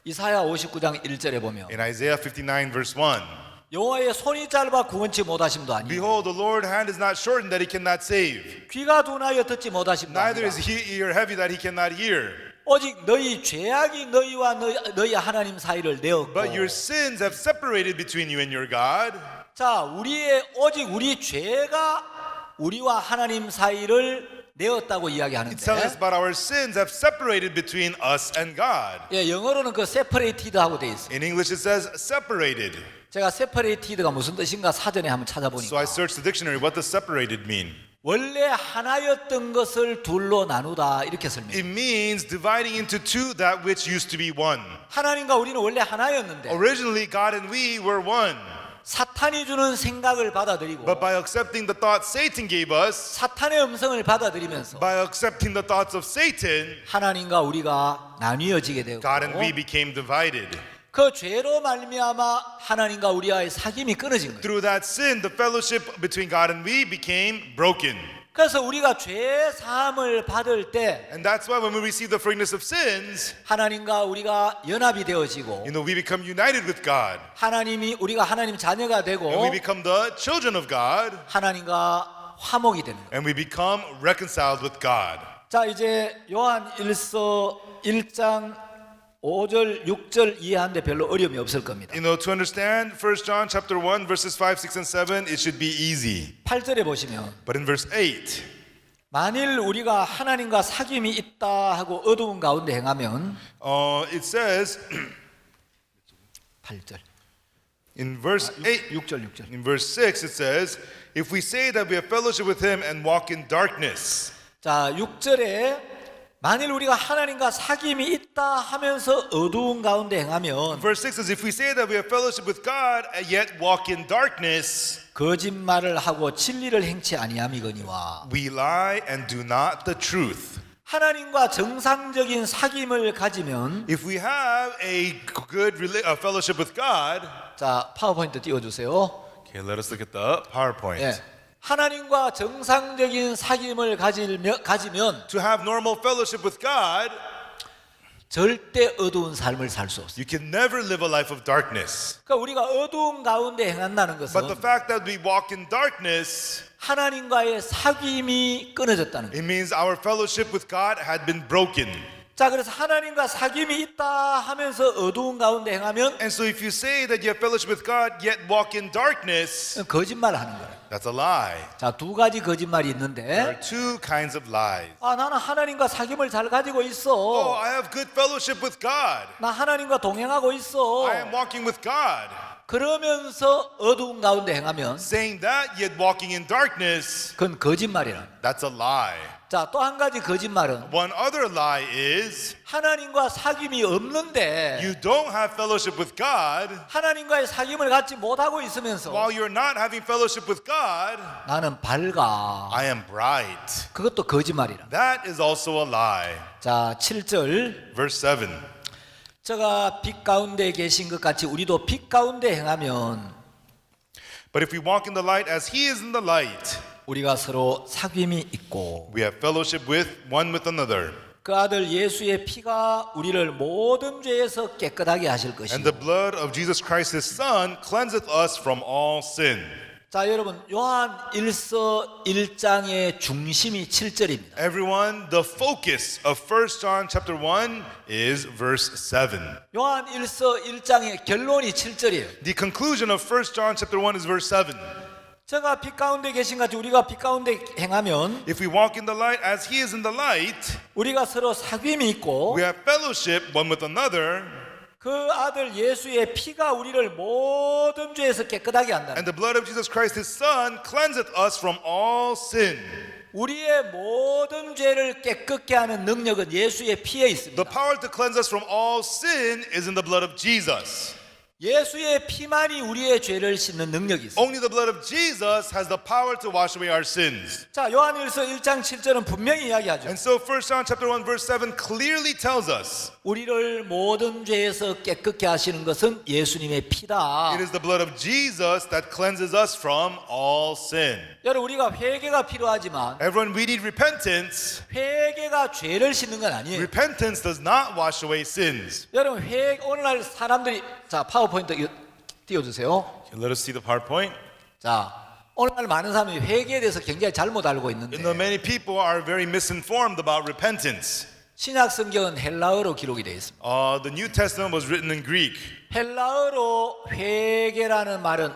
이사야 59장 1절에 보면 In Isaiah 59 verse 1, 여호와의 손이 짧아 구원치 못하심도 아니고 behold, the Lord's hand is not shortened that He cannot save, 귀가 둔하여 듣지 못하심도 neither 아니라 is He ear heavy that He cannot hear. 오직 너희 죄악이 너희와 너희 하나님 사이를 내었고 But your sins have separated between you and your God. 자 오직 우리 죄가 우리와 하나님 사이를 내었다고 It tells us 이야기하는데 about our sins have separated between us and God. 예, 영어로는 그 separated하고 돼 있어요. In English it says separated. 제가 separated가 무슨 뜻인가 사전에 한번 So I 찾아보니까 searched the dictionary. What does separated mean? 원래 하나였던 것을 둘로 나누다 이렇게 설명해요. It means dividing into two that which used to be one. 하나님과 우리는 원래 하나였는데 Originally, God and we were one. 사탄이 주는 생각을 받아들이고 But by accepting the thoughts Satan gave us, 사탄의 음성을 받아들이면서 by accepting the thoughts of Satan, 하나님과 우리가 나뉘어지게 되고 God and we became divided. 그 죄로 말미암아 하나님과 우리와의 사귐이 끊어진 거예요. Through that sin, the fellowship between God and we became broken. 그래서 우리가 죄 사함을 받을 때 And that's why when we receive the forgiveness of sins, 하나님과 우리가 연합이 되어지고 we become united with God. 우리가 하나님 자녀가 And we 되고 become the children of God. 하나님과 화목이 되는 거예요. And we become reconciled with God. 자 이제 요한 1서 1장 5절 6절 이해하는데 별로 어려움이 없을 겁니다. To understand 1 John chapter 1 verses 5, 6, and 7, it should be easy. 8절에 보시면 But in verse 8, 만일 우리가 하나님과 사귐이 있다 하고 어두운 가운데 행하면 it says 8절 in verse 8, 6절 in verse 6, it says, if we say that we have fellowship with him and walk in darkness. 자 6절에 만일 우리가 하나님과 사귐이 있다 하면서 어두운 가운데 행하면 Verse 6 says, if we say that we have fellowship with God and yet walk in darkness, 거짓말을 하고 진리를 행치 아니함이거니와 we lie and do not the truth. 하나님과 정상적인 사귐을 가지면 If we have a good fellowship with God, 자 파워포인트 띄워주세요. okay, let us look at the PowerPoint. 예. 하나님과 정상적인 사귐을 가지면 To have normal fellowship with God, 절대 어두운 삶을 살 수 없어요. you can never live a life of darkness. 그러니까 우리가 어두운 가운데 행한다는 But the 것은 fact that we walk in darkness, 하나님과의 사귐이 끊어졌다는 거예요. it means our fellowship with God had been broken. 자 그래서 하나님과 사귐이 있다 하면서 어두운 가운데 행하면 And so if you say that you have fellowship with God yet walk in darkness, 거짓말하는 거예요. that's a lie. 자 두 가지 거짓말이 There 있는데 are two kinds of lies. 아 나는 하나님과 사귐을 잘 가지고 Oh, 있어. I have good fellowship with God. 나 하나님과 동행하고 있어. I am walking with God. 그러면서 어두운 가운데 행하면 Saying that yet walking in darkness, 그건 거짓말이라. that's a lie. 자 또 한 가지 거짓말은 One other lie is 하나님과 사귐이 없는데 you don't have fellowship with God 하나님과의 사귐을 갖지 못하고 있으면서 while you're not having fellowship with God. 나는 밝아. I am bright. 그것도 거짓말이라. That is also a lie. 자 7절 Verse 7. 저가 빛 가운데 계신 것 같이 우리도 빛 가운데 행하면 But if we walk in the light as he is in the light, 우리가 서로 사귐이 있고 we have fellowship with one with another. 그 아들 예수의 피가 우리를 모든 죄에서 깨끗하게 하실 And 것이고 the blood of Jesus Christ his son cleanseth us from all sin. 자 여러분 요한 1서 1장의 중심이 7절입니다. Everyone, the focus of 1 John chapter 1 is verse 7. 요한 1서 1장의 결론이 7절이에요. The conclusion of 1 John chapter 1 is verse 7. 저가 빛 가운데 계신 같이 우리가 빛 가운데 행하면 If we walk in the light as he is in the light, 우리가 서로 사귐이 있고 we have fellowship one with another, 그 아들 예수의 피가 우리를 모든 죄에서 깨끗하게 한다. and the blood of Jesus Christ his son cleanseth us from all sin. 우리의 모든 죄를 깨끗게 하는 능력은 예수의 피에 있습니다. The power to cleanse us from all sin is in the blood of Jesus. 예수의 피만이 우리의 죄를 씻는 능력이 있습니다. Only the blood of Jesus has the power to wash away our sins. 자, 요한일서 1장 7절은 분명히 이야기하죠. And so 1 John chapter 1 verse 7 clearly tells us 우리를 모든 죄에서 깨끗게 하시는 것은 예수님의 피다. it is the blood of Jesus that cleanses us from all sin. 여러분 우리가 회개가 필요하지만 Everyone, we need repentance. 회개가 죄를 씻는 건 아니에요. Repentance does not wash away sins. 여러분 오늘날 사람들이 자 파워포인트 띄워주세요. Let us see the PowerPoint. 자 오늘날 많은 사람들이 회개에 대해서 굉장히 잘못 알고 있는데 Many people are very misinformed about repentance. 신약 성경은 헬라어로 기록이 되어 있습니다. The New Testament was written in Greek. 헬라어로 회개라는 말은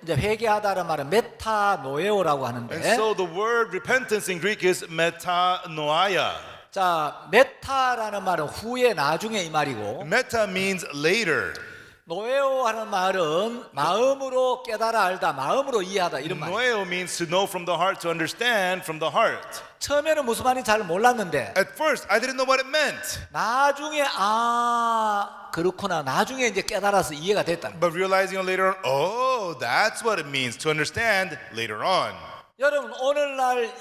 이제 회개하다는 말은 메타노에오라고 And 하는데, so the word repentance in Greek is metanoia. 자 메타라는 말은 후에 나중에 이 말이고, Meta means later. 노에오 하는 말은 마음으로 깨달아 알다, 마음으로 이해하다 이런 말. Noeo means to know from the heart, to understand from the heart. 처음에는 무슨 말인지 잘 몰랐는데 At first, I didn't know what it meant. 나중에 그렇구나, 나중에 이제 깨달아서 이해가 됐다는 거예요. But realizing later on, oh, that's what it means to understand later on. 여러분, 오늘날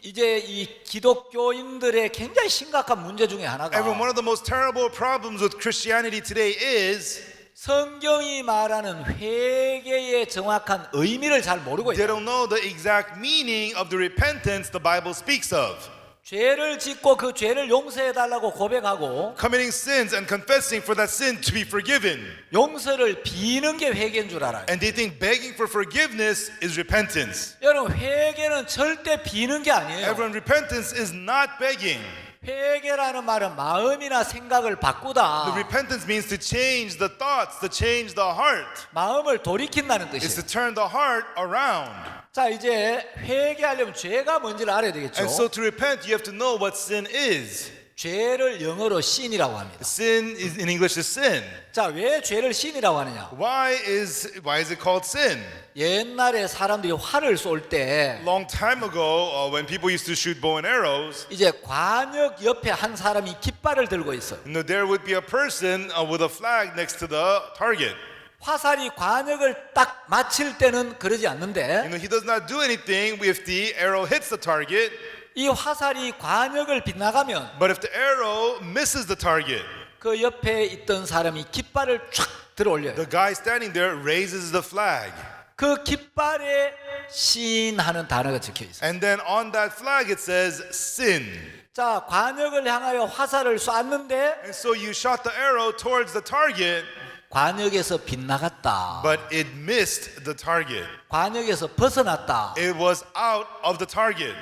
이제 이 기독교인들의 굉장히 심각한 문제 중에 하나가 Everyone, one of the most terrible problems with Christianity today is 성경이 말하는 회개의 정확한 의미를 잘 모르고 they 있다. don't know the exact meaning of the repentance the Bible speaks of. 죄를 짓고 그 죄를 용서해 달라고 고백하고 Committing sins and confessing for that sin to be forgiven. 용서를 비는 게 회개인 줄 알아요. And they think begging for forgiveness is repentance. 여러분, 회개는 절대 비는 게 아니에요. Everyone, repentance is not begging. 회개라는 말은 마음이나 생각을 The 바꾸다, repentance means to change the thoughts, to change the heart. 마음을 돌이킨다는 It's to 뜻이에요. turn the heart around. 자, 이제 회개하려면 죄가 뭔지를 알아야 되겠죠. And so to repent, you have to know what sin is. 죄를 영어로 sin이라고 합니다. Sin is in English is sin. 자, 왜 죄를 sin이라고 하느냐? Why is it called sin? 옛날에 사람들이 활을 쏠 때 Long time ago, when people used to shoot bow and arrows, 이제 관역 옆에 한 사람이 깃발을 들고 있어요. there would be a person with a flag next to the target. 화살이 관역을 딱 맞힐 때는 그러지 않는데 He does not do anything if the arrow hits the target, 이 화살이 관역을 빗나가면 but if the arrow misses the target, 그 옆에 있던 사람이 깃발을 촥 들어 올려요. the guy standing there raises the flag. 그 깃발에 신하는 단어가 적혀 있어요. And then on that flag it says sin. 자, 관역을 향하여 화살을 쐈는데 And so you shot the arrow towards the target, 관역에서 빗나갔다. but it missed the target. 관역에서 벗어났다. It was out of the target.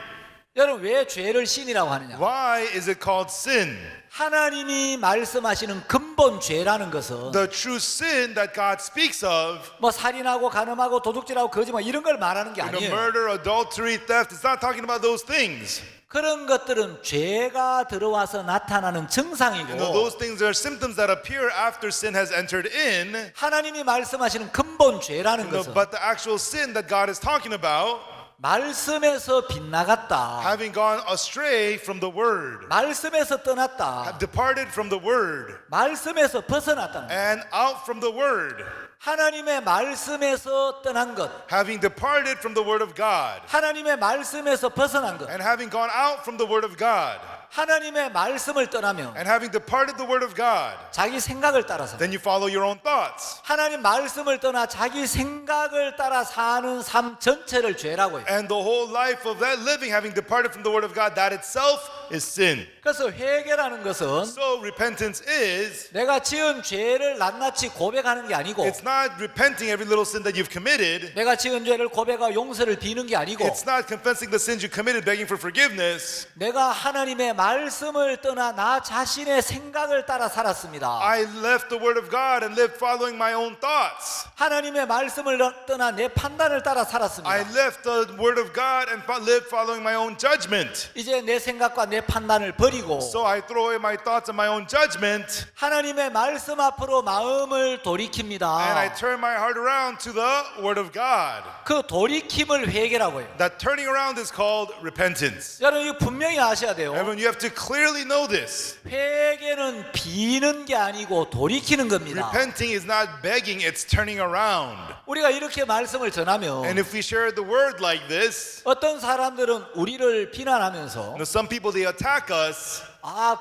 여러분, 왜 죄를 신이라고 하느냐? Why is it called sin? 하나님이 말씀하시는 근본 죄라는 것은 The true sin that God speaks of, 뭐 살인하고 간음하고 도둑질하고 거짓말 이런 걸 말하는 게 아니에요. murder, adultery, theft, it's not talking about those things. 그런 것들은 죄가 들어와서 나타나는 증상이고 Those things are symptoms that appear after sin has entered in. 하나님이 말씀하시는 근본 죄라는 것은 But the actual sin that God is talking about, 말씀에서 빗나갔다, having gone astray from the word, 말씀에서 떠났다, departed from the word, 말씀에서 벗어났다는 거예요. and out from the word, 하나님의 말씀에서 떠난 것, having departed from the word of God, 하나님의 말씀에서 벗어난 것, and having gone out from the word of God, 하나님의 말씀을 떠나면 and having departed the word of God, 자기 생각을 따라서, then you follow your own thoughts. 하나님 말씀을 떠나 자기 생각을 따라 사는 삶 전체를 죄라고 해요. And the whole life of that living, having departed from the word of God, that itself is sin. 그래서 회개라는 것은 So repentance is, 내가 지은 죄를 낱낱이 고백하는 게 아니고, it's not repenting every little sin that you've committed. 내가 지은 죄를 고백하고 용서를 비는 게 아니고, It's not confessing the sins you committed, begging for forgiveness. 내가 하나님의 말씀을 떠나 나 자신의 생각을 따라 살았습니다. I left the word of God and lived following my own thoughts. 하나님의 말씀을 떠나 내 판단을 따라 I 살았습니다. left the word of God and lived following my own judgment. 이제 내 생각과 내 판단을 버리고 So I throw away my thoughts and my own judgment, 하나님의 말씀 앞으로 마음을 and I 돌이킵니다. turn my heart around to the word of God. 그 돌이킴을 회개라고 해요. That turning around is called repentance. 여러분, 이거 분명히 아셔야 돼요. Everyone, you have to clearly know this. 회개는 비는 게 아니고 돌이키는 겁니다. Repenting is not begging, it's turning around. 우리가 이렇게 말씀을 전하면 And if we share the word like this, 어떤 사람들은 우리를 비난하면서 some people, they attack us.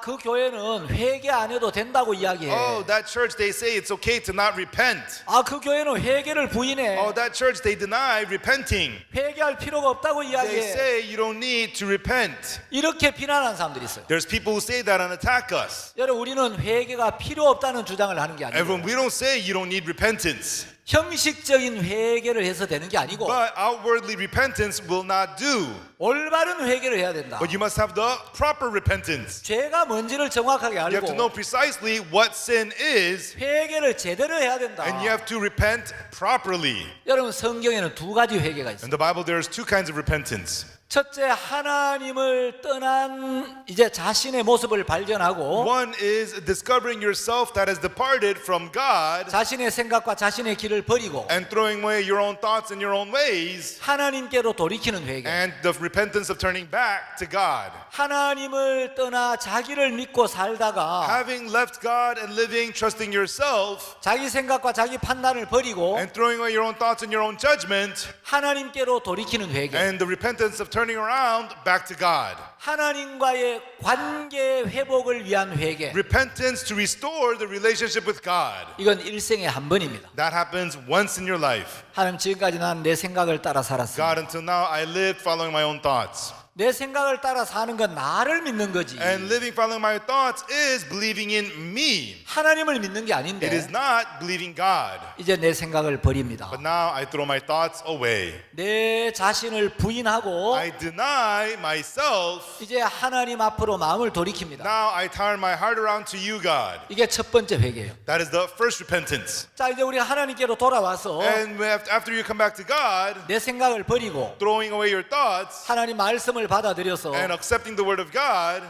그 교회는 회개 안 해도 된다고 이야기해. Oh, that church, they say it's okay to not repent. 그 교회는 회개를 부인해. Oh, that church, they deny repenting. 회개할 필요가 없다고 They 이야기해. say you don't need to repent. 이렇게 비난하는 사람들이 있어요. There's people who say that and attack us. 여러분, 우리는 회개가 필요 없다는 주장을 하는 게 아니에요. Everyone, we don't say you don't need repentance. 형식적인 회개를 해서 되는 게 아니고 But outwardly repentance will not do. 올바른 회개를 해야 된다. But you must have the proper repentance. 죄가 뭔지를 정확하게 You have to know 알고 precisely what sin is, 회개를 제대로 해야 된다. and you have to repent properly. 여러분 성경에는 두 가지 회개가 있어요. In the Bible, there's two kinds of repentance. 첫째 하나님을 떠난 이제 자신의 모습을 발견하고 One is discovering yourself that has departed from God 자신의 생각과 자신의 길을 버리고 and throwing away your own thoughts and your own ways, 하나님께로 돌이키는 회개. and the repentance of turning back to God. 하나님을 떠나 자기를 믿고 살다가 Having left God and living, trusting yourself, 자기 생각과 자기 판단을 버리고 and throwing away your own thoughts and your own judgment, 하나님께로 돌이키는 회개. and the repentance of turning around back to God. 하나님과의 관계 회복을 위한 회개. Repentance to restore the relationship with God. 이건 일생에 한 번입니다. That happens once in your life. 하나님 지금까지 난 내 생각을 따라 살았습니다. God, until now, I lived following my own thoughts. 내 생각을 따라 사는 건 나를 믿는 거지. And living following my thoughts is believing in me. 하나님을 믿는 게 It is 아닌데 not believing God. 이제 내 생각을 버립니다. But now I throw my thoughts away. 내 자신을 부인하고 I deny myself. 이제 하나님 앞으로 마음을 돌이킵니다. Now I turn my heart around to you, God. 이게 첫 번째 회개예요. That is the first repentance. 자, 이제 우리 하나님께로 돌아와서 And after you come back to God, 내 생각을 버리고 throwing away your thoughts 하나님 말씀을 받아들여서 and accepting the word of God,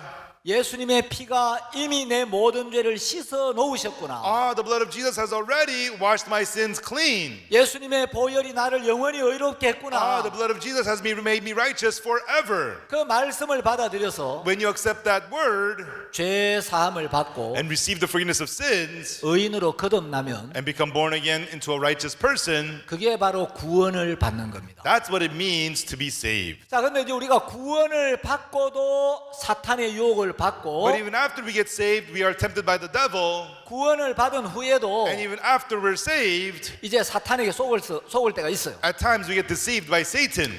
예수님의 피가 이미 내 모든 죄를 씻어 놓으셨구나. the blood of Jesus has already washed my sins clean. 예수님의 보혈이 나를 영원히 의롭게 했구나. The blood of Jesus has made me righteous forever. 그 말씀을 받아들여서 When you accept that word 죄 사함을 받고 and receive the forgiveness of sins 의인으로 거듭나면 and become born again into a righteous person, 그게 바로 구원을 받는 겁니다. that's what it means to be saved. 자, 근데 이제 우리가 구원을 받고도 사탄의 유혹을 받고 But even after we get saved, we are tempted by the devil. 구원을 받은 후에도 And even after we're saved, 이제 사탄에게 속을 때가 있어요. at times we get deceived by Satan.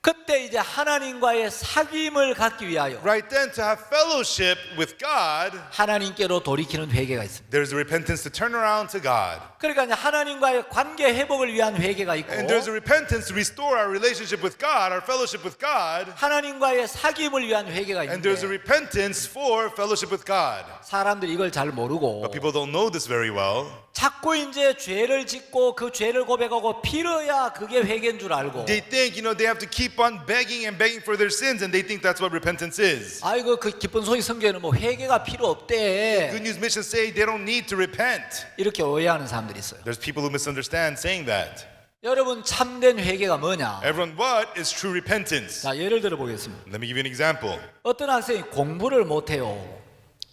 그때 이제 하나님과의 사귐을 갖기 위하여 Right then, to have fellowship with God, 하나님께로 돌이키는 회개가 있습니다. there's a repentance to turn around to God. 그러니까 이제 하나님과의 관계 회복을 위한 회개가 있고 And there's a repentance to restore our relationship with God, our fellowship with God. 하나님과의 사귐을 위한 회개가 And there's a 있는데 repentance for fellowship with God. 사람들이 이걸 잘 모르고 But people don't know this very well. 자꾸 이제 죄를 짓고 그 죄를 고백하고 빌어야 그게 회개인 줄 알고 They think, they have to keep on begging and begging for their sins, and they think that's what repentance is. 아이고 그 기쁜 소리 성경에는 뭐 회개가 필요 없대 Good news missions say they don't need to repent. 이렇게 오해하는 사람들이 있어요. There's people who misunderstand saying that. 여러분 참된 회개가 뭐냐? Everyone, what is true repentance? 자, 예를 들어 보겠습니다. Let me give you an example. 어떤 학생이 공부를 못해요.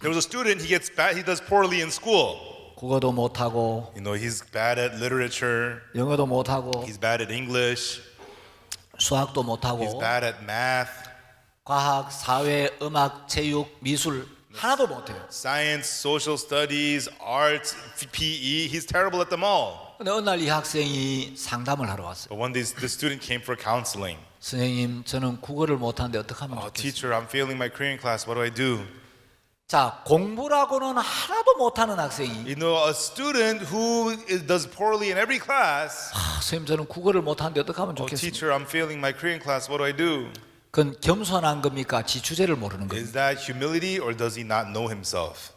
There was a student, he does poorly in school. 국어도 못하고 He's bad at literature, 영어도 못하고 he's bad at English, 수학도 he's 못하고 bad at math, 과학, 사회, 음악, 체육, 미술 하나도 못해요. science, social studies, arts, PE, he's terrible at them all. 근데 어느 날 이 학생이 상담을 하러 왔어요. But one day, the student came for counseling. 선생님, 저는 국어를 못하는데 어떻게 하면 좋겠어요? Teacher, I'm failing my Korean class, what do I do? 자, 공부라고는 하나도 못하는 학생이 A student who does poorly in every class, 선생님, 저는 국어를 못하는데 어떻게 하면 좋겠습니까? teacher, I'm failing my Korean class, what do I do? 그건 겸손한 겁니까? 지 주제를 모르는 겁니까? Is that humility or does he not know himself?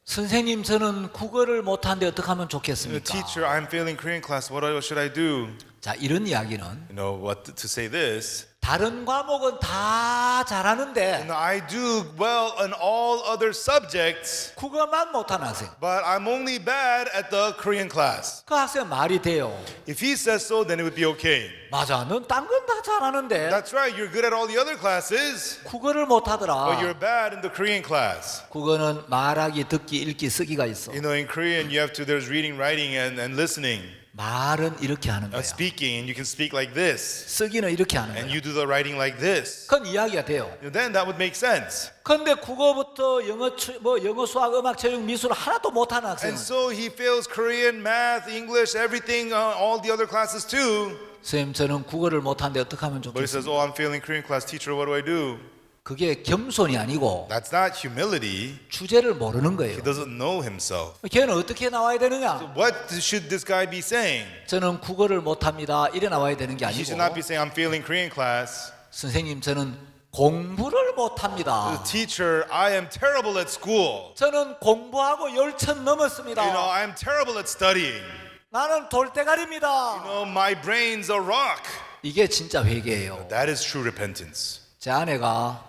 선생님, 저는 국어를 못하는데 어떻게 하면 좋겠습니까? Teacher, I'm failing Korean class, what should I do? 자, 이런 이야기는 What to say this? 다른 과목은 다 잘하는데 I do well on all other subjects, 국어만 못하는 학생. but I'm only bad at the Korean class. 그 학생 말이 돼요. If he says so, then it would be okay. 맞아, 넌 딴 건 다 잘하는데 That's right, you're good at all the other classes, 국어를 but 못하더라. you're bad in the Korean class. 국어는 말하기, 듣기, 읽기, 쓰기가 있어. In Korean, there's reading, writing, and listening. 말은 이렇게 하는 거야. Speaking, and you can speak like this, 쓰기는 이렇게 하는 and 거야. you do the writing like this. 그건 이야기가 돼요. Then that would make sense. 근데 국어부터 영어, 수학, 음악, 체육, 미술 하나도 못하는 학생은 And so he fails Korean, math, English, everything, all the other classes too. 선생님, 저는 국어를 못하는데 어떻게 하면 But he 좋겠어요? says, I'm failing Korean class, teacher, what do I do? 그게 겸손이 아니고 That's not humility. 주제를 모르는 거예요. He doesn't know himself. 걔는 어떻게 나와야 되느냐? What should this guy be saying? 저는 국어를 못합니다. 이래 나와야 되는 게 He should not be 아니고 saying, I'm failing Korean class. 선생님 저는 공부를 못합니다. Teacher, I am terrible at school. 저는 공부하고 열천 넘었습니다. I'm terrible at studying. 나는 돌대가리입니다. My brain's a rock. 이게 진짜 회개예요. That is true repentance. 제 아내가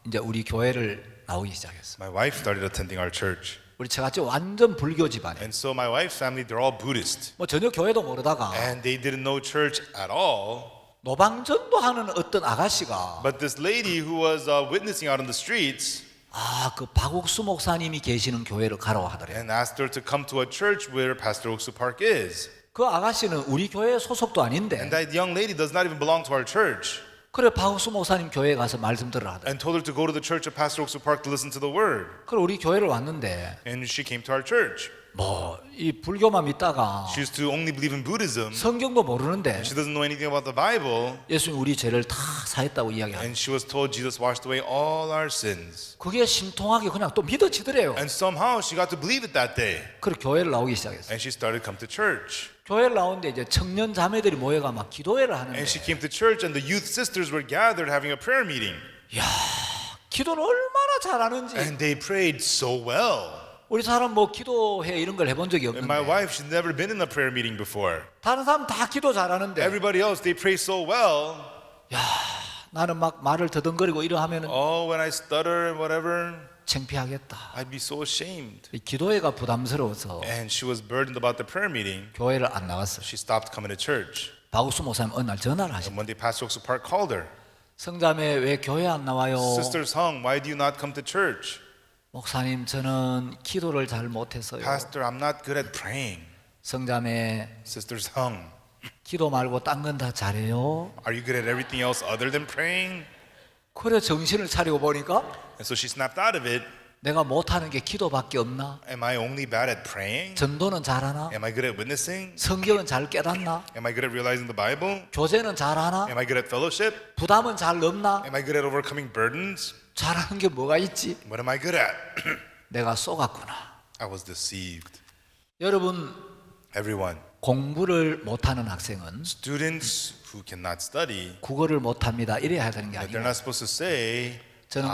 이제 우리 교회를 나오기 시작했어요. My wife started attending our church. 우리 처갓집 완전 불교 집안이에요. And so my wife's family, they're all Buddhist. 뭐 전혀 교회도 모르다가 And they didn't know church at all. 노방전도 하는 어떤 아가씨가 But this lady who was witnessing out on the streets 그 박옥수 목사님이 계시는 교회를 가라고 하더래요. and asked her to come to a church where Pastor Oksu Park is. 그 아가씨는 우리 교회 소속도 아닌데 And that young lady does not even belong to our church. 그래 박옥수 목사님 교회에 가서 말씀 들으라 하더래요. And told her to go to the church of Pastor Oksu Park to listen to the word. 그래 우리 교회를 왔는데 And she came to our church. 뭐 이 불교만 믿다가 She used to only believe in Buddhism. 성경도 모르는데 She doesn't know anything about the Bible. 예수님 우리 죄를 다 사했다고 이야기하고 And she was told Jesus washed away all our sins. 그게 심통하게 그냥 또 믿어지더래요. And somehow she got to believe it that day. 그래 교회를 나오기 시작했어요. And she started to come to church. 교회를 나오는데 이제 청년 자매들이 모여가 막 기도회를 하는데 And she came to church and the youth sisters were gathered having a prayer meeting. 기도를 얼마나 잘하는지 And they prayed so well. 우리 사람 뭐 기도회 이런 걸 해본 적이 And my 없는데 wife, she'd never been in a prayer meeting before. 다른 사람 다 기도 잘하는데 Everybody else, they pray so well. 나는 막 말을 더듬거리고 이러하면은 Oh, when I stutter and whatever, 창피하겠다. I'd be so ashamed. 이 기도회가 부담스러워서 And she was burdened about the prayer meeting. 교회를 안 나왔어요. She stopped coming to church. 박우수 목사님 어느 날 전화를 하셨어요. And one day, Pastor Oksu Park called her. 성자매 왜 교회 안 나와요? Sister Sung, why do you not come to church? 목사님 저는 기도를 잘 못해서요. Pastor, I'm not good at praying. 성자매 Sister Sung, 기도 말고 딴 건 다 잘해요. are you good at everything else other than praying? 그래 정신을 차리고 보니까 And so she snapped out of it. 내가 못하는 게 기도밖에 없나? Am I only bad at praying? 전도는 잘하나? Am I good at witnessing? 성경은 잘 깨닫나? Am I good at realizing the Bible? 교제는 잘하나? Am I good at fellowship? 부담은 잘 넘나? Am I good at overcoming burdens? 잘하는 게 뭐가 있지? What am I good at? 내가 속았구나. I was deceived. 여러분 Everyone, 공부를 못하는 학생은 students who cannot study, 국어를 못합니다. 이래야 되는 게 they're 아니고 not supposed to say, 저는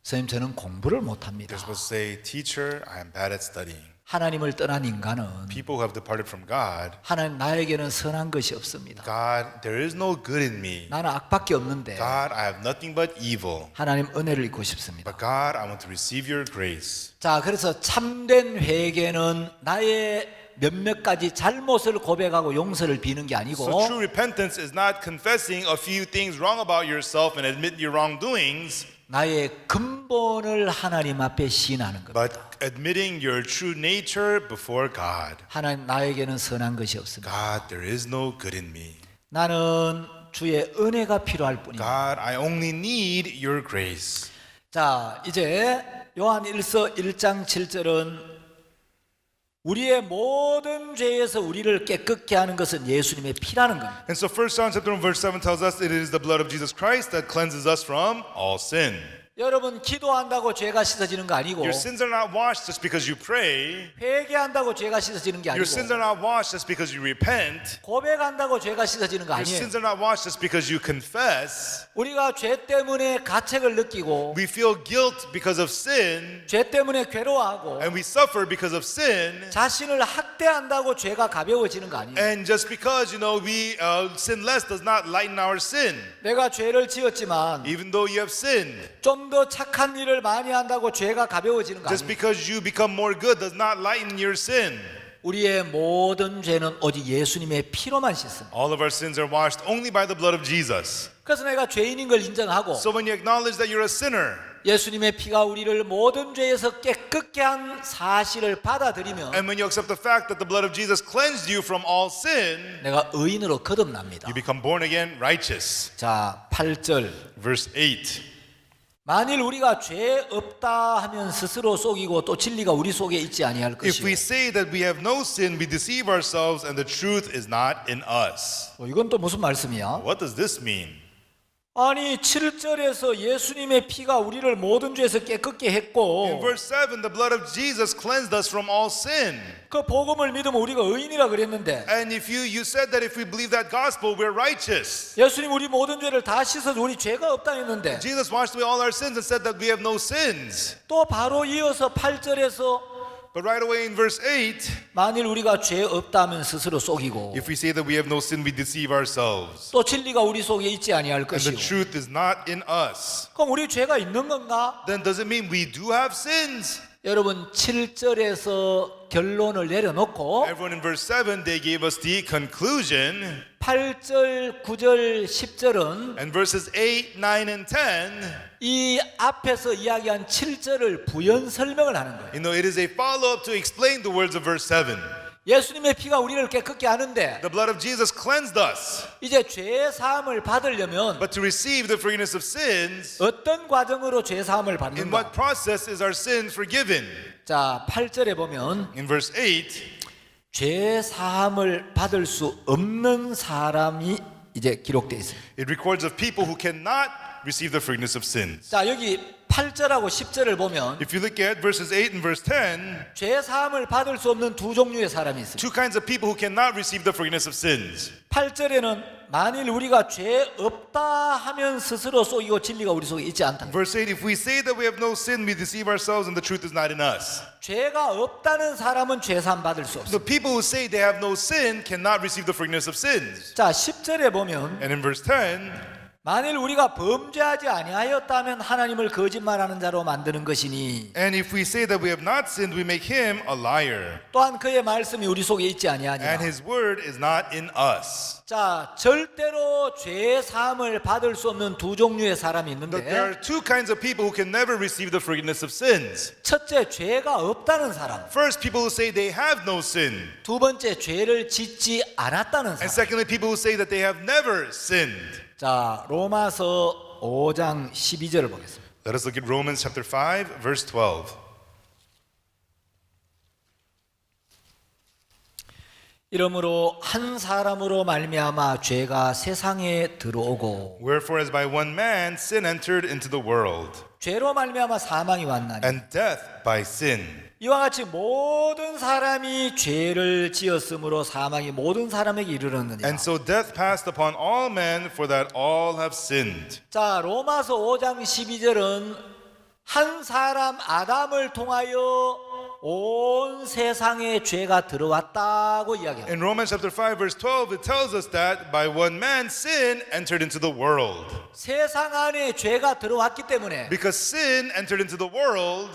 선생님 저는 공부를 못합니다. they're supposed to say, teacher, I am bad at studying. 하나님을 떠난 인간은 People who have departed from God, 하나님 나에게는 선한 것이 없습니다. God, there is no good in me. 나는 악밖에 없는데 God, I have nothing but evil. 하나님 은혜를 입고 싶습니다. But God, I want to receive your grace. 자, 그래서 참된 회개는 나의 몇몇 가지 잘못을 고백하고 용서를 비는 게 So 아니고 true repentance is not confessing a few things wrong about yourself and admit your wrongdoings, 나의 근본을 하나님 앞에 시인하는 겁니다. but admitting your true nature before God. 하나님 나에게는 선한 것이 없습니다. God, there is no good in me. 나는 주의 은혜가 필요할 뿐입니다. God, I only need your grace. 자, 이제 요한 1서 1장 7절은 우리의 모든 죄에서 우리를 깨끗게 하는 것은 예수님의 피라는 겁니다. And so 1 John chapter 1 verse 7 tells us it is the blood of Jesus Christ that cleanses us from all sin. 여러분 기도한다고 죄가 씻어지는 거 아니고 Your sins are not washed just because you pray. 회개한다고 죄가 씻어지는 게 Your sins 아니고 are not washed just because you repent. 고백한다고 죄가 씻어지는 거 Your 아니에요. sins are not washed just because you confess. 우리가 죄 때문에 가책을 느끼고 We feel guilt because of sin, 죄 때문에 괴로워하고 and we suffer because of sin. 자신을 학대한다고 죄가 가벼워지는 거 아니에요. And just because we sin less does not lighten our sin. 내가 죄를 지었지만 Even though you have sinned, 좀 더 착한 일을 많이 한다고 죄가 가벼워지는 거 just 아니에요. because you become more good does not lighten your sin. 우리의 모든 죄는 오직 예수님의 피로만 씻습니다. All of our sins are washed only by the blood of Jesus. 그래서 내가 죄인인 걸 인정하고 So when you acknowledge that you're a sinner, 예수님의 피가 우리를 모든 죄에서 깨끗게 한 사실을 받아들이면 and when you accept the fact that the blood of Jesus cleansed you from all sin, 내가 의인으로 거듭납니다. you become born again righteous. 자, 8절. Verse 8. 만일 우리가 죄 없다 하면 스스로 속이고 또 진리가 우리 속에 있지 아니할 If we 것이요. say that we have no sin, we deceive ourselves and the truth is not in us. 이건 또 무슨 말씀이야? What does this mean? 아니 7절에서 예수님의 피가 우리를 모든 죄에서 깨끗게 In 했고 verse 7, the blood of Jesus cleansed us from all sin. 그 복음을 믿으면 우리가 의인이라 그랬는데 And if you said that if we believe that gospel, we're righteous. 예수님 우리 모든 죄를 다 씻어서 우리 죄가 없다 했는데 Jesus washed away all our sins and said that we have no sins. 또 바로 이어서 8절에서 But right away in verse 8, 만일 우리가 죄 없다면 스스로 속이고 if we say that we have no sin, we deceive ourselves. 또 진리가 우리 속에 있지 아니할 And the 것이고 truth is not in us. 그럼 우리 죄가 있는 건가? Then does it mean we do have sins? 여러분 7절에서 결론을 내려놓고 Everyone in verse 7, they gave us the conclusion. 8절, 9절, 10절은 And verses 8, 9, and 10, 이 앞에서 이야기한 7절을 부연 설명을 하는 거예요. you know, it is a follow-up to explain the words of verse 7. 예수님의 피가 우리를 깨끗게 하는데 The blood of Jesus cleansed us. 이제 죄 사함을 받으려면 But to receive the forgiveness of sins, 어떤 과정으로 죄 사함을 in 받는가? what process is our sin forgiven? 자, 8절에 보면 In verse 8, 죄 사함을 받을 수 없는 사람이 이제 기록되어 있어요. it records of people who cannot receive the forgiveness of sins. 자, 여기 8절하고 10절을 보면 If you look at verses 8 and verse 10, 죄 사함을 받을 수 없는 두 종류의 사람이 있어요. two kinds of people who cannot receive the forgiveness of sins. 8절에는 만일 우리가 죄 없다 하면 스스로 속이고 진리가 우리 속에 있지 않다. Verse 8, if we say that we have no sin, we deceive ourselves and the truth is not in us. 죄가 없다는 사람은 죄 사함 받을 수 없어요. The people who say they have no sin cannot receive the forgiveness of sins. 자, 10절에 보면 And in verse 10, 만일 우리가 범죄하지 아니하였다면 하나님을 거짓말하는 자로 만드는 것이니 and if we say that we have not sinned, we make him a liar, 또한 그의 말씀이 우리 속에 있지 and 아니하니라. his word is not in us. 자, 절대로 죄 사함을 받을 수 없는 두 종류의 사람이 That there are 있는데 two kinds of people who can never receive the forgiveness of sins. 첫째, 죄가 없다는 사람. First, people who say they have no sin. 두 번째, 죄를 짓지 않았다는 And 사람. secondly, people who say that they have never sinned. 자, 로마서 5장 12절을 보겠습니다. Let us look at Romans chapter 5, verse 12. 이러므로 한 사람으로 말미암아 죄가 세상에 들어오고 Wherefore, as by one man sin entered into the world, 죄로 말미암아 사망이 왔나니 and death by sin. 이와 같이 모든 사람이 죄를 지었으므로 사망이 모든 사람에게 이르렀느니라. And so death passed upon all men, for that all have sinned. 자, 로마서 5장 12절은 한 사람 아담을 통하여 온 세상에 죄가 들어왔다고 이야기합니다. In Romans chapter 5, verse 12, it tells us that by one man sin entered into the world. 세상 안에 죄가 들어왔기 때문에 Because sin entered into the world,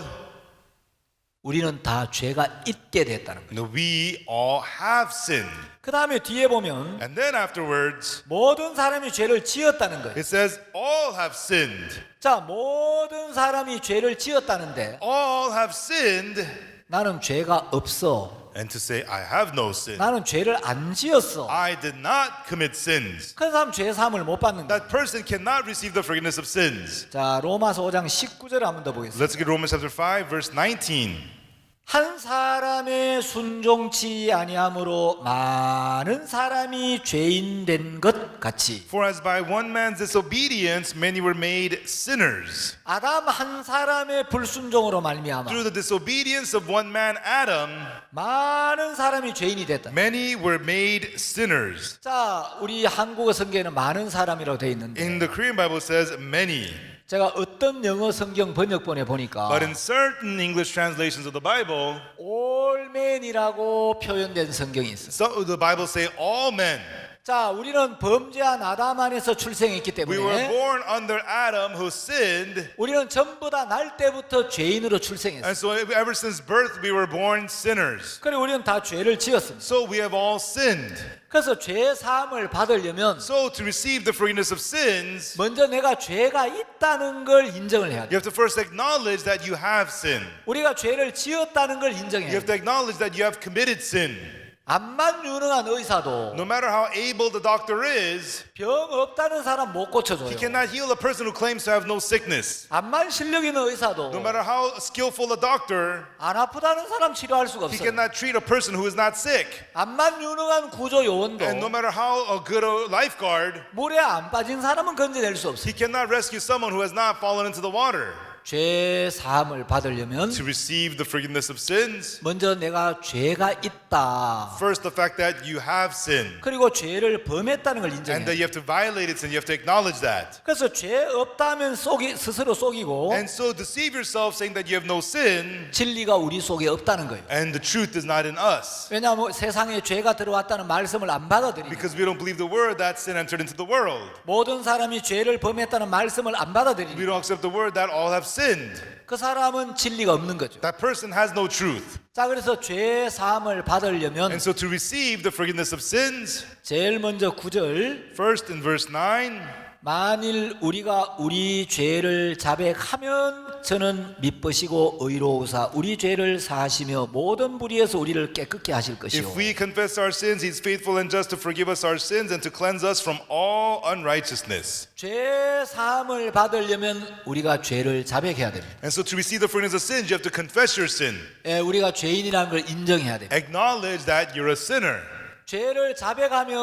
우리는 다 죄가 있게 됐다는 거예요. we all have sinned. 그 다음에 뒤에 보면 And then afterwards, 모든 사람이 죄를 지었다는 거예요. it says all have sinned. 자, 모든 사람이 죄를 지었다는데 All have sinned. 나는 죄가 없어. And to say, I have no sin. 나는 죄를 안 지었어. I did not commit sins. 그 사람 죄 사함을 못 받는 거예요. That person cannot receive the forgiveness of sins. 자, 로마서 5장 19절 한번 더 보겠습니다. Let's get Romans chapter 5, verse 19. 한 사람의 순종치 아니함으로 많은 사람이 죄인 된 것 같이 For as by one man's disobedience many were made sinners, 아담 한 사람의 불순종으로 말미암아 through the disobedience of one man, Adam, 많은 사람이 죄인이 됐다. many were made sinners. 자, 우리 한국어 성경에는 많은 사람이라고 되어 있는데 In the Korean Bible it says many. 제가 어떤 영어 성경 번역본에 보니까 But in certain English translations of the Bible, all men이라고 표현된 성경이 있어요. so the Bible say all men. 자, 우리는 범죄한 아담 안에서 출생했기 We were 때문에 born under Adam who sinned. 우리는 전부 다 날 때부터 죄인으로 출생했어요. And so ever since birth we were born sinners. 그리고 우리는 다 죄를 지었습니다. So we have all sinned. 그래서 죄 사함을 받으려면 So to receive the forgiveness of sins, 먼저 내가 죄가 있다는 걸 인정을 해야 돼. you have to first acknowledge that you have sinned. 우리가 죄를 지었다는 걸 인정해야 You have 돼. to acknowledge that you have committed sin. 암만 유능한 의사도 No matter how able the doctor is, 병 없다는 사람 못 고쳐줘요. he cannot heal a person who claims to have no sickness. 암만 실력 있는 의사도 No matter how skillful a doctor, 안 아프다는 사람 치료할 수가 he 없어요. cannot treat a person who is not sick. 암만 유능한 구조 요원도 And no matter how good a lifeguard, 물에 안 빠진 사람은 건져낼 수 없어요. he cannot rescue someone who has not fallen into the water. 죄 사함을 받으려면 To receive the forgiveness of sins, 먼저 내가 죄가 있다. first the fact that you have sinned 그리고 죄를 범했다는 걸 and 인정해요. that you have to violate it and you have to acknowledge that. 그래서 죄 없다면 스스로 속이고 And so deceive yourself saying that you have no sin 진리가 우리 속에 없다는 거예요. and the truth is not in us. 왜냐하면 세상에 죄가 들어왔다는 말씀을 안 받아들이니까. Because we don't believe the word that sin entered into the world. 모든 사람이 죄를 범했다는 말씀을 안 We 받아들이니까 don't accept the word that all have sinned. 그 사람은 진리가 없는 거죠. That person has no truth. 자, 그래서 죄 사함을 받으려면 And so to receive the forgiveness of sins, 제일 먼저 9절 first in verse 9, 만일 우리가 우리 죄를 자백하면 저는 미쁘시고 의로우사 우리 죄를 사하시며 모든 불의에서 우리를 깨끗게 하실 것이요. if we confess our sins, he's faithful and just to forgive us our sins and to cleanse us from all unrighteousness. 죄 사함을 받으려면 우리가 죄를 자백해야 됩니다. And so to receive the forgiveness of sins, you have to confess your sin. 우리가 죄인이라는 걸 인정해야 됩니다. Acknowledge that you're a sinner. 죄를 자백하면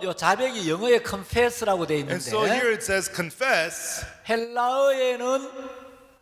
요 자백이 영어에 confess라고 돼 And so here 있는데 it says confess. 헬라어에는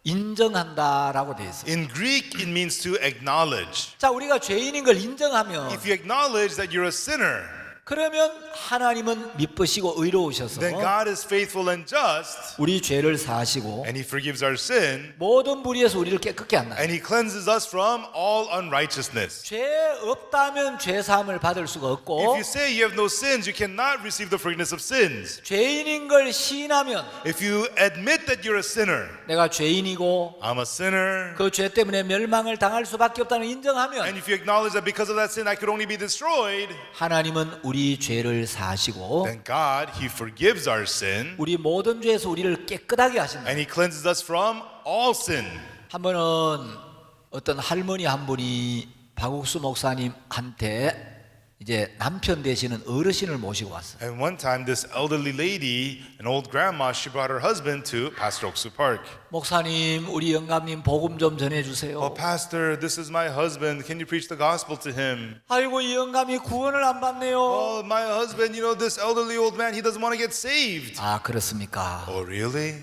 인정한다라고 돼 있어요. In Greek, it means to acknowledge. 자, 우리가 죄인인 걸 인정하면 If you acknowledge that you're a sinner, 그러면 하나님은 미쁘시고 의로우셔서 then God is faithful and just, 우리 죄를 사하시고 and He forgives our sin, 모든 불의에서 우리를 깨끗게 한다. and He cleanses us from all unrighteousness. 죄 없다면 죄 사함을 받을 수가 If 없고 you say you have no sins, you cannot receive the forgiveness of sins. 죄인인 걸 시인하면 If you admit that you're a sinner, 내가 죄인이고 I'm a sinner, 그 죄 때문에 멸망을 당할 수밖에 없다는 인정하면 and if you acknowledge that because of that sin I could only be destroyed, 하나님은 우리 죄를 사하시고 then God, He forgives our sin, 우리 모든 죄에서 우리를 깨끗하게 하신다. and He cleanses us from all sin. 한 번은 어떤 할머니 한 분이 박옥수 목사님한테 이제 남편 되시는 어르신을 모시고 왔어요. And one time, this elderly lady, an old grandma, she brought her husband to Pastor Oksu Park. 목사님, 우리 영감님 복음 좀 전해주세요. Oh, Pastor, this is my husband. Can you preach the gospel to him? 아이고, 이 영감이 구원을 안 받네요. Oh, my husband, you know, this elderly old man, he doesn't want to get saved. 아, 그렇습니까? Oh, really?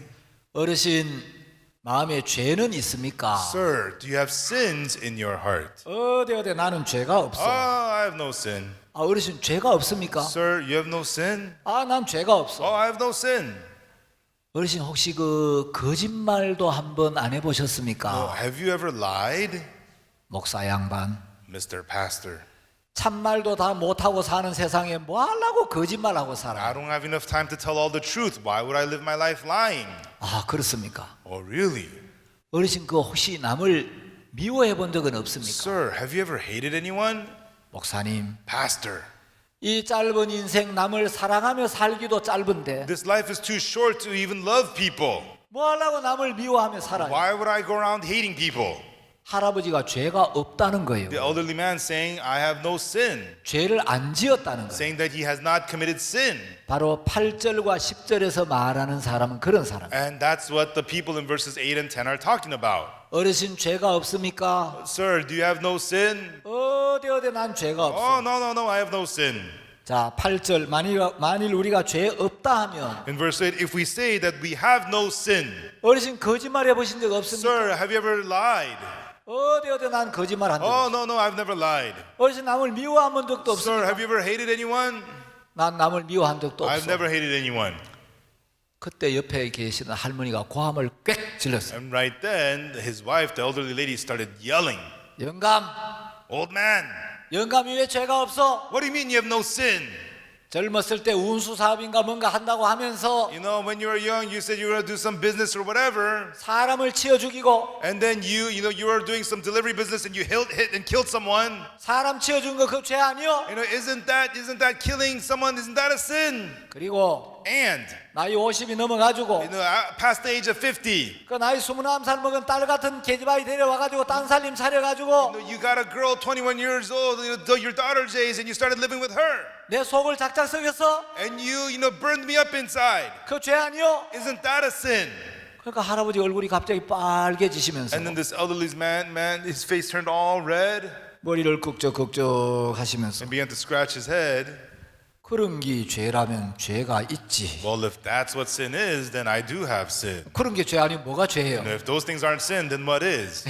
어르신, 마음에 죄는 있습니까? Sir, do you have sins in your heart? 어디 나는 죄가 없어. Oh, I have no sin. 아, 어르신, 죄가 없습니까? Sir, you have no sin? 아, 난 죄가 없어. Oh, I have no sin. 어르신, 혹시 그 거짓말도 한번 안 해보셨습니까? Oh, have you ever lied? 목사 양반, Mr. Pastor, 참말도 다 못하고 사는 세상에 뭐 하려고 거짓말하고 I 살아? don't have enough time to tell all the truth. Why would I live my life lying? 아, 그렇습니까? Oh, really? 어르신, 그 혹시 남을 미워해 본 적은 없습니까? Sir, have you ever hated anyone? 목사님, Pastor, 이 짧은 인생 남을 사랑하며 살기도 짧은데 this life is too short to even love people. 뭐 하려고 남을 미워하며 살아요? Why would I go around hating people? 할아버지가 죄가 없다는 거예요. The elderly man saying, I have no sin, 죄를 안 지었다는 거예요. saying that he has not committed sin. 바로 8절과 10절에서 말하는 사람은 그런 사람. And that's what the people in verses 8 and 10 are talking about. 어르신, 죄가 없습니까? Sir, do you have no sin? 어디 난 죄가 없어. Oh, no, I have no sin. 자, 8절 만일 우리가 죄 없다 하면 In verse 8, if we say that we have no sin, 어르신 거짓말 해보신 적 없습니까? Sir, have you ever lied? 어디 난 거짓말 한 적 Oh, 없어. no, I've never lied. 어르신, 남을 미워한 본 적도 Sir, 없습니까? have you ever hated anyone? 난 남을 미워한 적도 I've 없어. never hated anyone. 그때 옆에 계시는 할머니가 고함을 꽥 질렀어요. And right then, his wife, the elderly lady, started yelling, 영감, Old man, 영감이 왜 죄가 없어? what do you mean you have no sin? 젊었을 때 운수 사업인가 뭔가 한다고 하면서 You know, when you were young, you said you were going to do some business or whatever. 사람을 치어 죽이고 And then you were doing some delivery business and you hit and killed someone. 사람 치어 죽은 거 그 죄 아니요? You know, isn't that killing someone, isn't that a sin? 그리고 and 나이 50이 넘어가지고 past the age of 50. 그 나이 21살 먹은 딸 같은 계집아이 데려와가지고 딴 살림 차려가지고 You got a girl 21 years old, your daughter's age, and you started living with her. 내 속을 작작 썩였어? And you burned me up inside. 그 죄 아니요? Isn't that a sin? 그러니까 할아버지 얼굴이 갑자기 빨개지시면서 And then this elderly man, his face turned all red 머리를 끄적끄적 하시면서 and began to scratch his head. 그런 게 죄라면 죄가 있지. Well, if that's what sin is, then I do have sin. 그런 게 죄 아니면 뭐가 죄예요? And if those things aren't sin, then what is?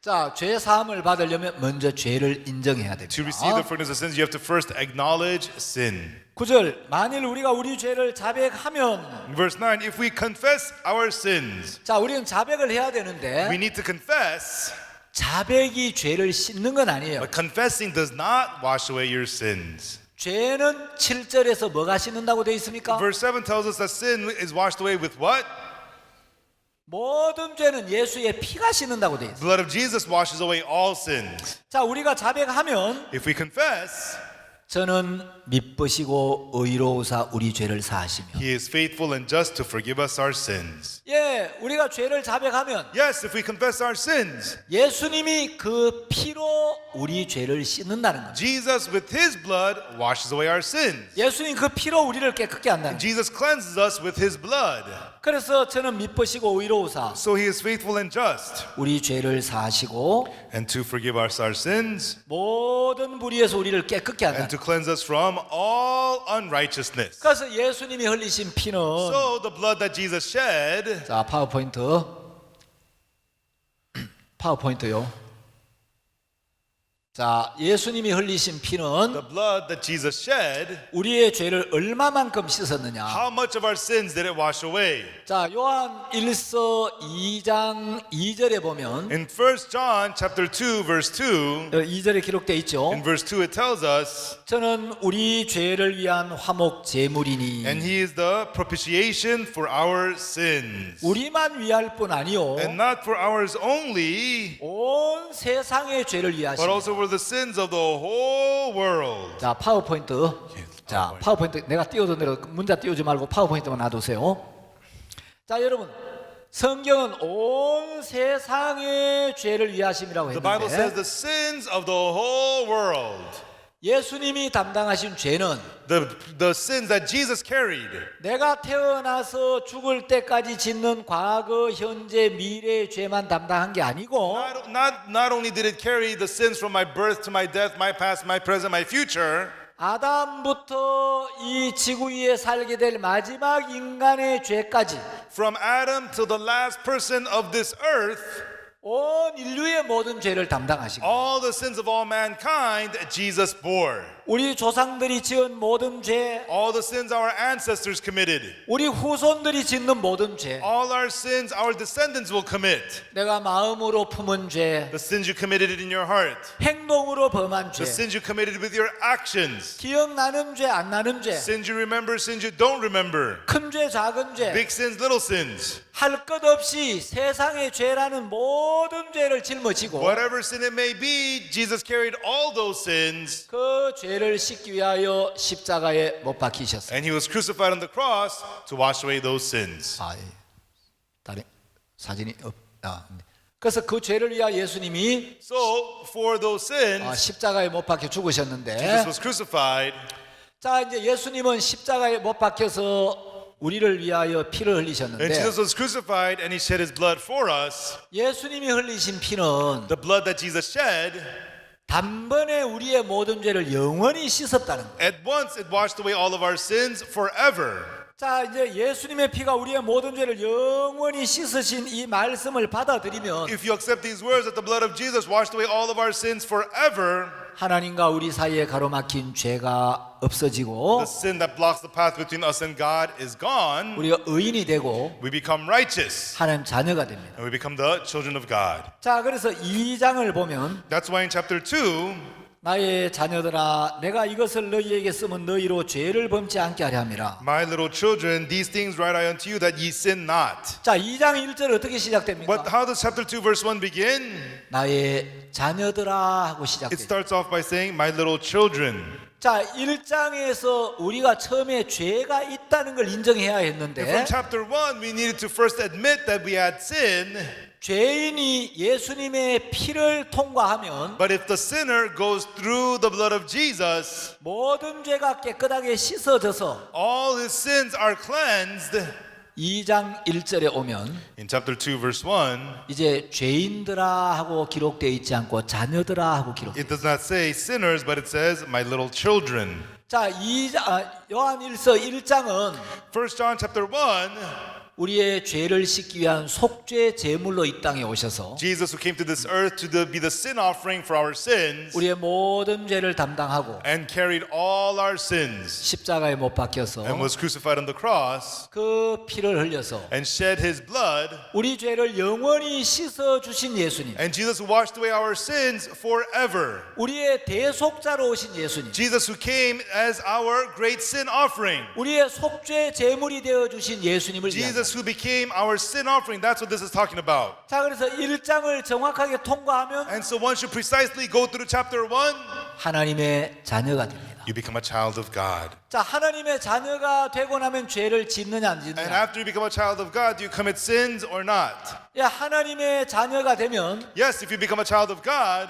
자, 죄 사함을 받으려면 먼저 죄를 인정해야 To receive the 됩니다. forgiveness of sins, you have to first acknowledge sin. 9절 만일 우리가 우리 죄를 자백하면 In verse 9, if we confess our sins, 자, 우리는 자백을 해야 we 되는데 need to confess, 자백이 죄를 씻는 건 아니에요. but confessing does not wash away your sins. 죄는 7절에서 뭐가 씻는다고 되어 있습니까? Verse 7 tells us that sin is washed away with what? 모든 죄는 예수의 피가 씻는다고 되어 있어요. The blood of Jesus washes away all sins. 자, 우리가 자백하면 If we confess, 저는 미쁘시고 의로우사 우리 죄를 사하시며. He is faithful and just to forgive us our sins. 예, 우리가 죄를 자백하면 Yes, if we confess our sins, 예수님이 그 피로 우리 죄를 씻는다는 거죠. Jesus with His blood washes away our sins. 예수님 그 피로 우리를 깨끗게 한다는 거죠. Jesus cleanses us with His blood. 그래서 저는 미쁘시고 의로우사 So He is faithful and just, 우리 죄를 사하시고 and to forgive us our sins, 모든 불의에서 우리를 깨끗게 and 한다. to cleanse us from all unrighteousness. 그래서 예수님이 흘리신 피는 So the blood that Jesus shed, 자, 파워포인트요. 자, 예수님이 흘리신 피는 the blood that Jesus shed, 우리의 죄를 얼마만큼 씻었느냐. how much of our sins did it wash away? 자, 요한 1서 2장 2절에 보면 In 1 John chapter 2 verse 2, 2절에 기록되어 있죠. in verse 2 it tells us, 저는 우리 죄를 위한 화목 제물이니 and He is the propitiation for our sins. 우리만 위할 뿐 아니요 And not for ours only, 온 세상의 죄를 but 위하시니. also for the sins of the whole world. 자, 파워포인트. 자, 파워포인트 내가 띄워둔 대로 문자 띄우지 말고 파워포인트만 놔두세요. 자, 여러분, 성경은 온 세상의 죄를 위하심이라고 The Bible says 했는데 the sins of the whole world. 예수님이 담당하신 죄는 The sins that Jesus carried, 내가 태어나서 죽을 때까지 짓는 과거, 현재, 미래의 죄만 담당한 게 아니고 not only did it carry the sins from my birth to my death, my past, my present, my future, 아담부터 이 지구 위에 살게 될 마지막 인간의 죄까지 from Adam to the last person of this earth, 온 인류의 모든 죄를 담당하시고 all the sins of all mankind, Jesus bore. 우리 조상들이 지은 모든 죄, All the sins our ancestors committed, 우리 후손들이 짓는 모든 죄, all our sins our descendants will commit. 내가 마음으로 품은 죄, The sins you committed in your heart, 행동으로 범한 죄, the sins you committed with your actions, 기억나는 죄, 안 나는 죄, sins you remember, sins you don't remember, 큰 죄, 작은 죄, big sins, little sins. 할 것 없이 세상의 죄라는 모든 죄를 짊어지고 Whatever sin it may be, Jesus carried all those sins, 그 죄를 씻기 위하여 십자가에 못 박히셨어요. and He was crucified on the cross to wash away those sins. 아, 예. 다른 사진이 그래서 그 죄를 위하여 예수님이 So, for those sins, 십자가에 못 박혀 죽으셨는데 Jesus was crucified, 자, 이제 예수님은 십자가에 못 박혀서 우리를 위하여 피를 and 흘리셨는데 Jesus was crucified, and He shed His blood for us. 예수님이 흘리신 피는 The blood that Jesus shed, 단번에 우리의 모든 죄를 영원히 씻었다는 거예요. at once it washed away all of our sins forever. 자, 이제 예수님의 피가 우리의 모든 죄를 영원히 씻으신 이 말씀을 받아들이면 If you accept these words that the blood of Jesus washed away all of our sins forever, 하나님과 우리 사이에 가로막힌 죄가 없어지고 the sin that blocks the path between us and God is gone. 우리가 의인이 되고 We become righteous, 하나님 자녀가 됩니다. and we become the children of God. 자, 그래서 2장을 보면 That's why in chapter 2, 나의 자녀들아 내가 이것을 너희에게 쓰면 너희로 죄를 범치 않게 하려 함이라. my little children, these things write I unto you that ye sin not. 자, 2장 1절 어떻게 시작됩니까? How does chapter 2 verse 1 begin? 나의 자녀들아 하고 It 시작됩니다. starts off by saying, my little children. 자, 1장에서 우리가 처음에 죄가 있다는 걸 인정해야 And 했는데 from chapter 1, we needed to first admit that we had sin. 죄인이 예수님의 피를 통과하면 But if the sinner goes through the blood of Jesus, 모든 죄가 깨끗하게 씻어져서 all his sins are cleansed. 2장 1절에 오면 In chapter 2, verse 1, 이제 죄인들아 하고 기록되어 있지 않고 자녀들아 하고 기록. it does not say sinners, but it says, my little children. 자, 요한일서 1장은 1 John chapter 1, 우리의 죄를 씻기 위한 속죄 제물로 이 땅에 오셔서 Jesus who came to this earth to be the sin offering for our sins 우리의 모든 죄를 담당하고 and carried all our sins 십자가에 못 박혀서 and was crucified on the cross 그 피를 흘려서 and shed his blood. 우리 죄를 영원히 씻어 주신 예수님, And Jesus who washed away our sins forever. 우리의 대속자로 오신 예수님, Jesus who came as our great sin offering. 우리의 속죄 제물이 되어 주신 예수님을 Jesus 이야기합니다. who became our sin offering. That's what this is talking about. 자, 그래서 1장을 정확하게 통과하면 And so once you precisely go through chapter 1, 하나님의 자녀가 됩니다. you become a child of God. 자, 하나님의 자녀가 되고 나면 죄를 짓느냐 안 And 짓느냐. after you become a child of God, do you commit sins or not? 야, 하나님의 자녀가 되면 Yes, if you become a child of God,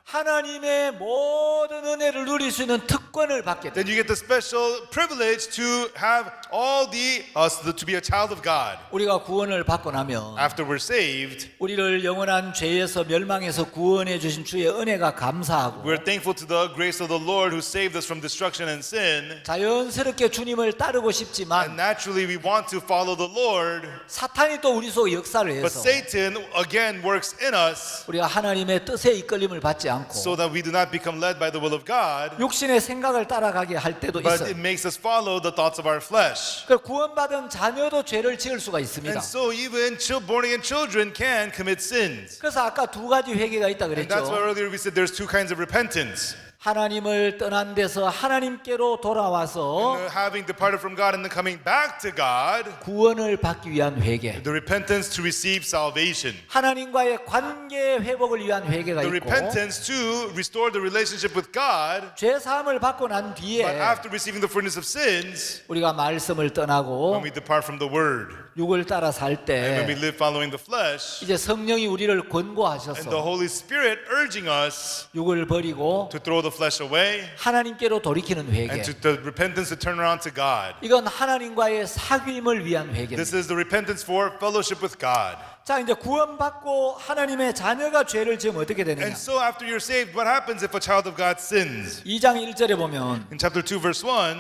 하나님의 모든 은혜를 누릴 수 있는 특권을 받게 then 됩니다. you get the special privilege to have all to be a child of God. 우리가 구원을 받고 나면 After we're saved, 우리를 영원한 죄에서 멸망에서 구원해 주신 주의 은혜가 감사하고 we're thankful to the grace of the Lord who saved us from destruction and sin. 자연스럽게 주님을 따르고 And 싶지만 naturally, we want to follow the Lord. 사탄이 또 우리 속 역사를 But 해서 Satan again works in us 우리가 하나님의 뜻에 이끌림을 받지 않고 so that we do not become led by the will of God, 육신의 생각을 따라가게 할 때도 but 있어요. it makes us follow the thoughts of our flesh. 그 구원받은 자녀도 죄를 지을 수가 있습니다. And so even born again children can commit sins. 그래서 아까 두 가지 회개가 있다 And that's why 그랬죠. earlier we said there's two kinds of repentance. 하나님을 떠난 데서 하나님께로 돌아와서 Having departed from God and then coming back to God, 구원을 받기 위한 회개, the repentance to receive salvation. 하나님과의 관계 회복을 위한 회개가 The 있고 repentance to restore the relationship with God. 죄 사함을 받고 난 뒤에 But after receiving the forgiveness of sins, 우리가 말씀을 떠나고 when we depart from the word 육을 따라 살 and when we 때 live following the flesh, 이제 성령이 우리를 and the 권고하셔서 Holy Spirit urging us 육을 버리고 to throw the flesh away 하나님께로 돌이키는 회개. and to the repentance to turn around to God. 이건 하나님과의 사귐을 위한 회개입니다. This is the repentance for fellowship with God. 자, 이제 구원받고 하나님의 자녀가 죄를 지으면 어떻게 되느냐? And so after you're saved, what happens if a child of God sins? 2장 1절에 보면 In chapter 2 verse 1,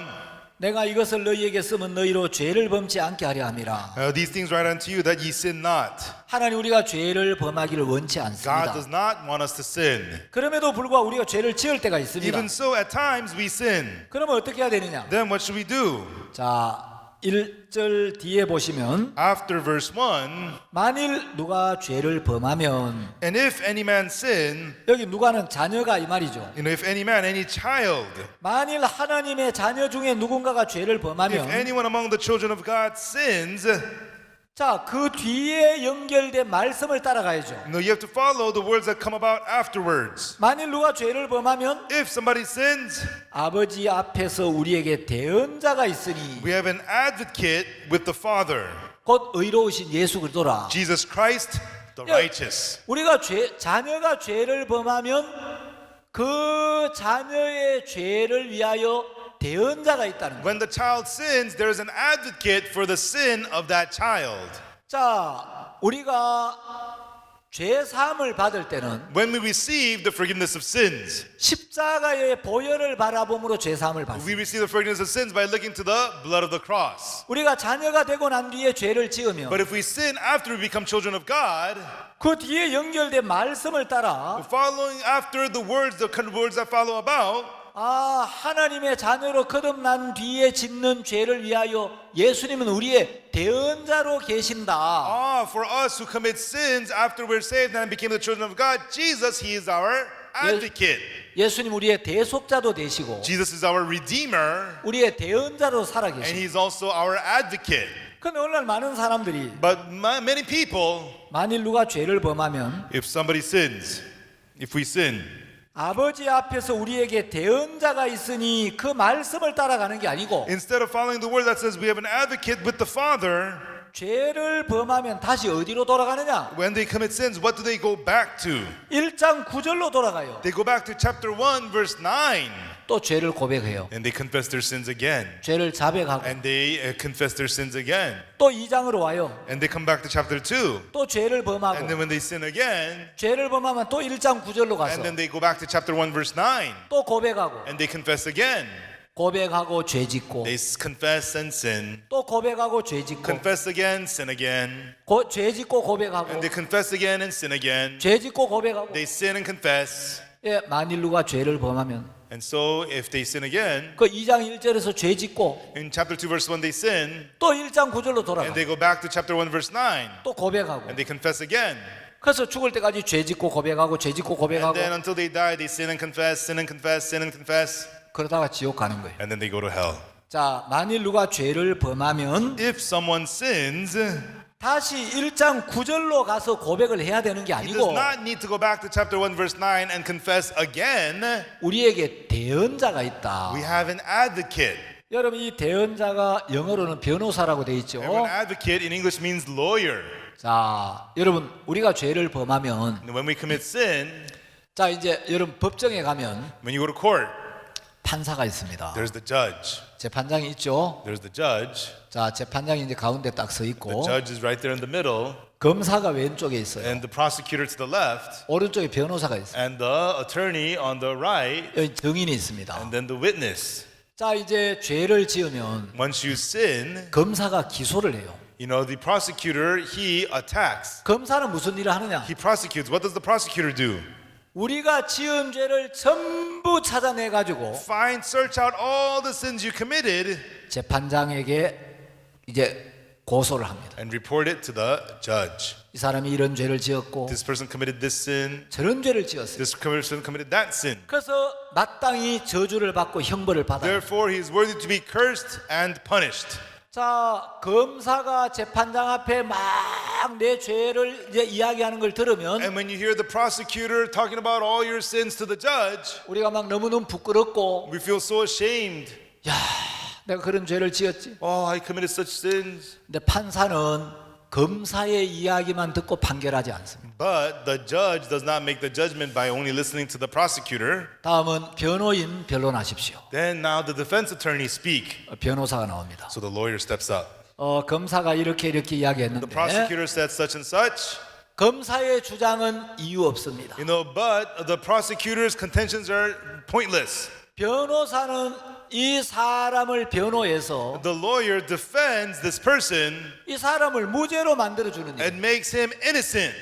내가 이것을 너희에게 쓰면 너희로 죄를 범치 않게 하려 함이라. these things write unto you that ye sin not. 하나님 우리가 죄를 범하기를 원치 God 않습니다. does not want us to sin. 그럼에도 불구하고 우리가 죄를 지을 때가 있습니다. Even so, at times we sin. 그러면 어떻게 해야 되느냐? Then what should we do? 자, 1절 뒤에 보시면 After verse 1, 만일 누가 죄를 범하면 and if any man sin, 여기 누가는 자녀가 이 말이죠. if any man, any child, 만일 하나님의 자녀 중에 누군가가 죄를 if 범하면 anyone among the children of God sins, 자, 그 뒤에 연결된 말씀을 따라가야죠. you have to follow the words that come about afterwards. 만일 누가 죄를 범하면 If somebody sins, 아버지 앞에서 우리에게 대언자가 있으니 we have an advocate with the Father, 곧 의로우신 예수 그리스도라. Jesus Christ, the Yeah. righteous. 우리가 자녀가 죄를 범하면 그 자녀의 죄를 위하여 대언자가 있다는 거예요. When the child sins, there is an advocate for the sin of that child. 자, 우리가 죄 사함을 받을 때는 When we receive the forgiveness of sins, 십자가의 보혈을 바라봄으로 죄 사함을 we 받습니다. receive the forgiveness of sins by looking to the blood of the cross. 우리가 자녀가 되고 난 뒤에 죄를 지으면 But if we sin after we become children of God, 그 뒤에 연결된 말씀을 따라 following after the words that follow about, 하나님의 자녀로 거듭난 뒤에 짓는 죄를 위하여 예수님은 우리의 대언자로 계신다. for us who commit sins after we're saved and became the children of God, Jesus, He is our advocate. 예수님 우리의 대속자도 되시고 Jesus is our redeemer, 우리의 대언자로 and 살아계시고. He's also our advocate. 근데 오늘날 많은 사람들이 But many people, 만일 누가 죄를 범하면 if somebody sins, if we sin, 아버지 앞에서 우리에게 대언자가 있으니 그 말씀을 따라가는 게 아니고 Instead of following the word that says we have an advocate with the Father, 죄를 범하면 다시 어디로 돌아가느냐? when they commit sins, what do they go back to? 1장 9절로 돌아가요. They go back to chapter 1, verse 9, 또 죄를 고백해요. and they confess their sins again. 죄를 자백하고 And they confess their sins again. 또 2장으로 와요. And they come back to chapter 2. 또 죄를 범하고 And then when they sin again, 죄를 범하면 또 1장 9절로 가서 and then they go back to chapter 1, verse 9. 또 고백하고 And they confess again. 고백하고 죄 짓고 They confess and sin. 또 고백하고 죄 짓고 Confess again, sin again. 죄 짓고 고백하고 And they confess again and sin again. 죄 짓고 고백하고 They sin and confess. 예, 만일 누가 죄를 범하면 And so if they sin again, 그 2장 1절에서 죄 짓고 in chapter 2, verse 1, they sin. 또 1장 9절로 And 돌아가 they go back to chapter 1, verse 9. 또 고백하고 And they confess again. 그래서 죽을 때까지 죄 짓고 고백하고 죄 짓고 And 고백하고 then until they die, they sin and confess, sin and confess, sin and confess. 그러다가 지옥 가는 거예요. And then they go to hell. 자, 만일 누가 죄를 범하면 If someone sins, 다시 1장 9절로 가서 고백을 해야 되는 게 he does 아니고 not need to go back to chapter 1, verse 9 and confess again. 우리에게 대언자가 있다. We have an advocate. 여러분 이 대언자가 영어로는 변호사라고 돼 있죠. And an advocate in English means lawyer. 자, 여러분 우리가 죄를 범하면 And when we commit sin, 자 이제 여러분 법정에 가면 when you go to court, 판사가 있습니다. there's the judge. 재판장이 있죠. There's the judge. 자, 재판장이 이제 가운데 딱 서 The 있고 judge is right there in the middle, 검사가 왼쪽에 있어요. and the prosecutor to the left, 오른쪽에 변호사가 있어요. and the attorney on the right, 여기 증인이 있습니다. and then the witness. 자, 이제 죄를 지으면 Once you sin, 검사가 기소를 해요. you know, the prosecutor, he attacks. 검사는 무슨 일을 하느냐? He prosecutes. What does the prosecutor do? 우리가 지은 죄를 전부 찾아내 가지고 Find, search out all the sins you committed 재판장에게 이제 고소를 합니다. and report it to the judge. 이 사람이 이런 죄를 지었고 This person committed this sin. 저런 죄를 지었어요. This person committed that sin. 그래서 마땅히 저주를 받고 형벌을 받아요. Therefore, he is worthy to be cursed and punished. 자, 검사가 재판장 앞에 막 내 죄를 이제 이야기하는 걸 들으면 And when you hear the prosecutor talking about all your sins to the judge, 우리가 막 너무너무 부끄럽고 we feel so ashamed. 야, 내가 그런 죄를 지었지. Oh, I committed such sins. 근데 판사는 검사의 이야기만 듣고 판결하지 않습니다. But the judge does not make the judgment by only listening to the prosecutor. 다음은 변호인 변론하십시오. Then now the defense attorney speak. 변호사가 나옵니다. So the lawyer steps up. 검사가 이렇게 The 이야기했는데 prosecutor said such and such. 검사의 주장은 이유 없습니다. You know, but the prosecutor's contentions are pointless. 변호사는 이 사람을 변호해서 The lawyer defends this person 이 사람을 무죄로 만들어 주는 일. and makes him innocent.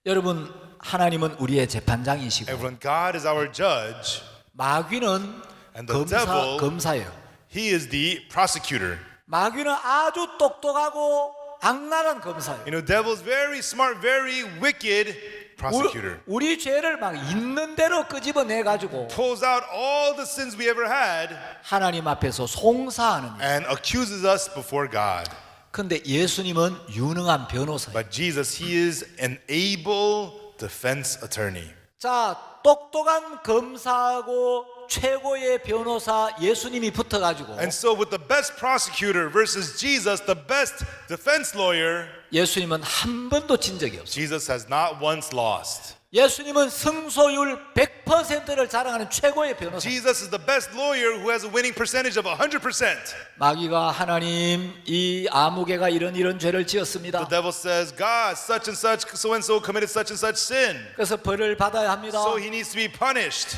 여러분 하나님은 우리의 재판장이시고 And when God is our judge, 마귀는 And the devil- 검사예요. he is the prosecutor. 마귀는 아주 똑똑하고 악랄한 검사예요. You know, devil's very smart, very wicked prosecutor. 우리 죄를 막 있는 대로 끄집어내 가지고 Pulls out all the sins we ever had 하나님 앞에서 송사하는 일. and accuses us before God. 근데 예수님은 유능한 변호사예요. But Jesus, he is an able defense attorney. 자, 똑똑한 검사하고 최고의 변호사 예수님이 붙어가지고 And so with the best prosecutor versus Jesus, the best defense lawyer, 예수님은 한 번도 진 적이 없어요. Jesus has not once lost. 예수님은 승소율 100%를 자랑하는 최고의 변호사. Jesus is the best lawyer who has a winning percentage of 100%. 마귀가 하나님 이 아무개가 이런 죄를 지었습니다. The devil says, God, such and so committed such and such sin. 그래서 벌을 받아야 합니다. So he needs to be punished.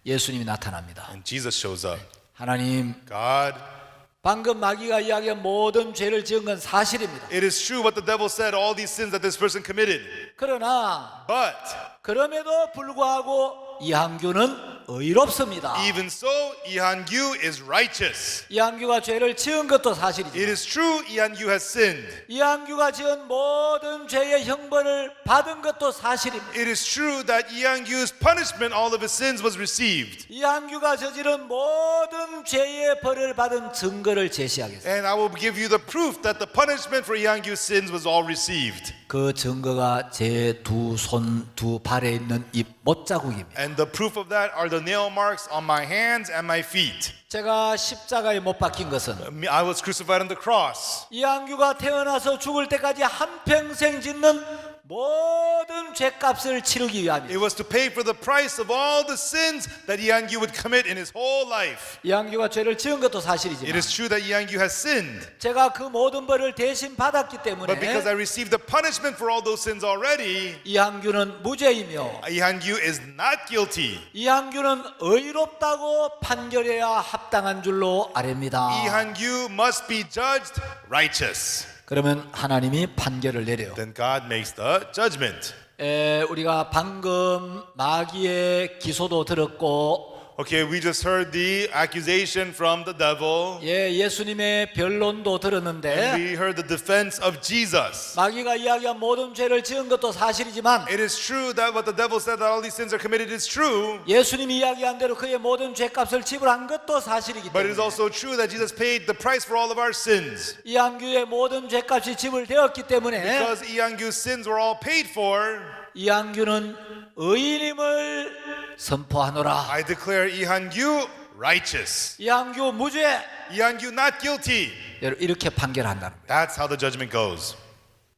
예수님이 나타납니다. And Jesus shows up. 하나님, God, 방금 마귀가 이야기한 모든 죄를 지은 건 사실입니다. it is true what the devil said, all these sins that this person committed. 그러나 But 그럼에도 불구하고 이한규는 의롭습니다. even so, Ihan-gyu is righteous. 이한규가 죄를 지은 것도 사실이죠. It is true Ihan-gyu has sinned. 이한규가 지은 모든 죄의 형벌을 받은 것도 사실입니다. It is true that Ihan-gyu's punishment, all of his sins, was received. 이한규가 저지른 모든 죄의 벌을 받은 증거를 제시하겠습니다. And I will give you the proof that the punishment for Ihan-gyu's sins was all received. 그 증거가 제 두 손, 두 발에 있는 이 못자국입니다. And the proof of that are the nail marks on my hands and my feet. 제가 십자가에 못 박힌 것은 I was crucified on the cross. 이한규가 태어나서 죽을 때까지 한평생 짓는 모든 죄값을 치르기 위함이에요. It was to pay for the price of all the sins that Iangyu would commit in his whole life. 이한규가 죄를 지은 것도 It 사실이지만 is true that Iangyu has sinned, 제가 그 모든 벌을 대신 받았기 but because I 때문에 received the punishment for all those sins already, 이한규는 무죄이며 Iangyu is not guilty. 이한규는 의롭다고 판결해야 합당한 줄로 아렵니다. Iangyu must be judged righteous. 그러면 하나님이 판결을 내려요. Then God makes the judgment. 우리가 방금 마귀의 기소도 들었고 Okay, we just heard the accusation from the devil. 예수님의 변론도 And 들었는데 we heard the defense of Jesus. 마귀가 이야기한 모든 죄를 지은 것도 사실이지만 It is true that what the devil said that all these sins are committed is true. 예수님이 이야기한 대로 그의 모든 죄값을 지불한 것도 사실이기 But it is 때문에 also true that Jesus paid the price for all of our sins. 이한규의 모든 죄값이 지불되었기 때문에 Because Iangyu's sins were all paid for, 이한규는 의인임을 선포하노라. I declare Iangyu righteous. 이한규 무죄. Iangyu not guilty. 여러분, 이렇게 판결한다는 거예요. That's how the judgment goes.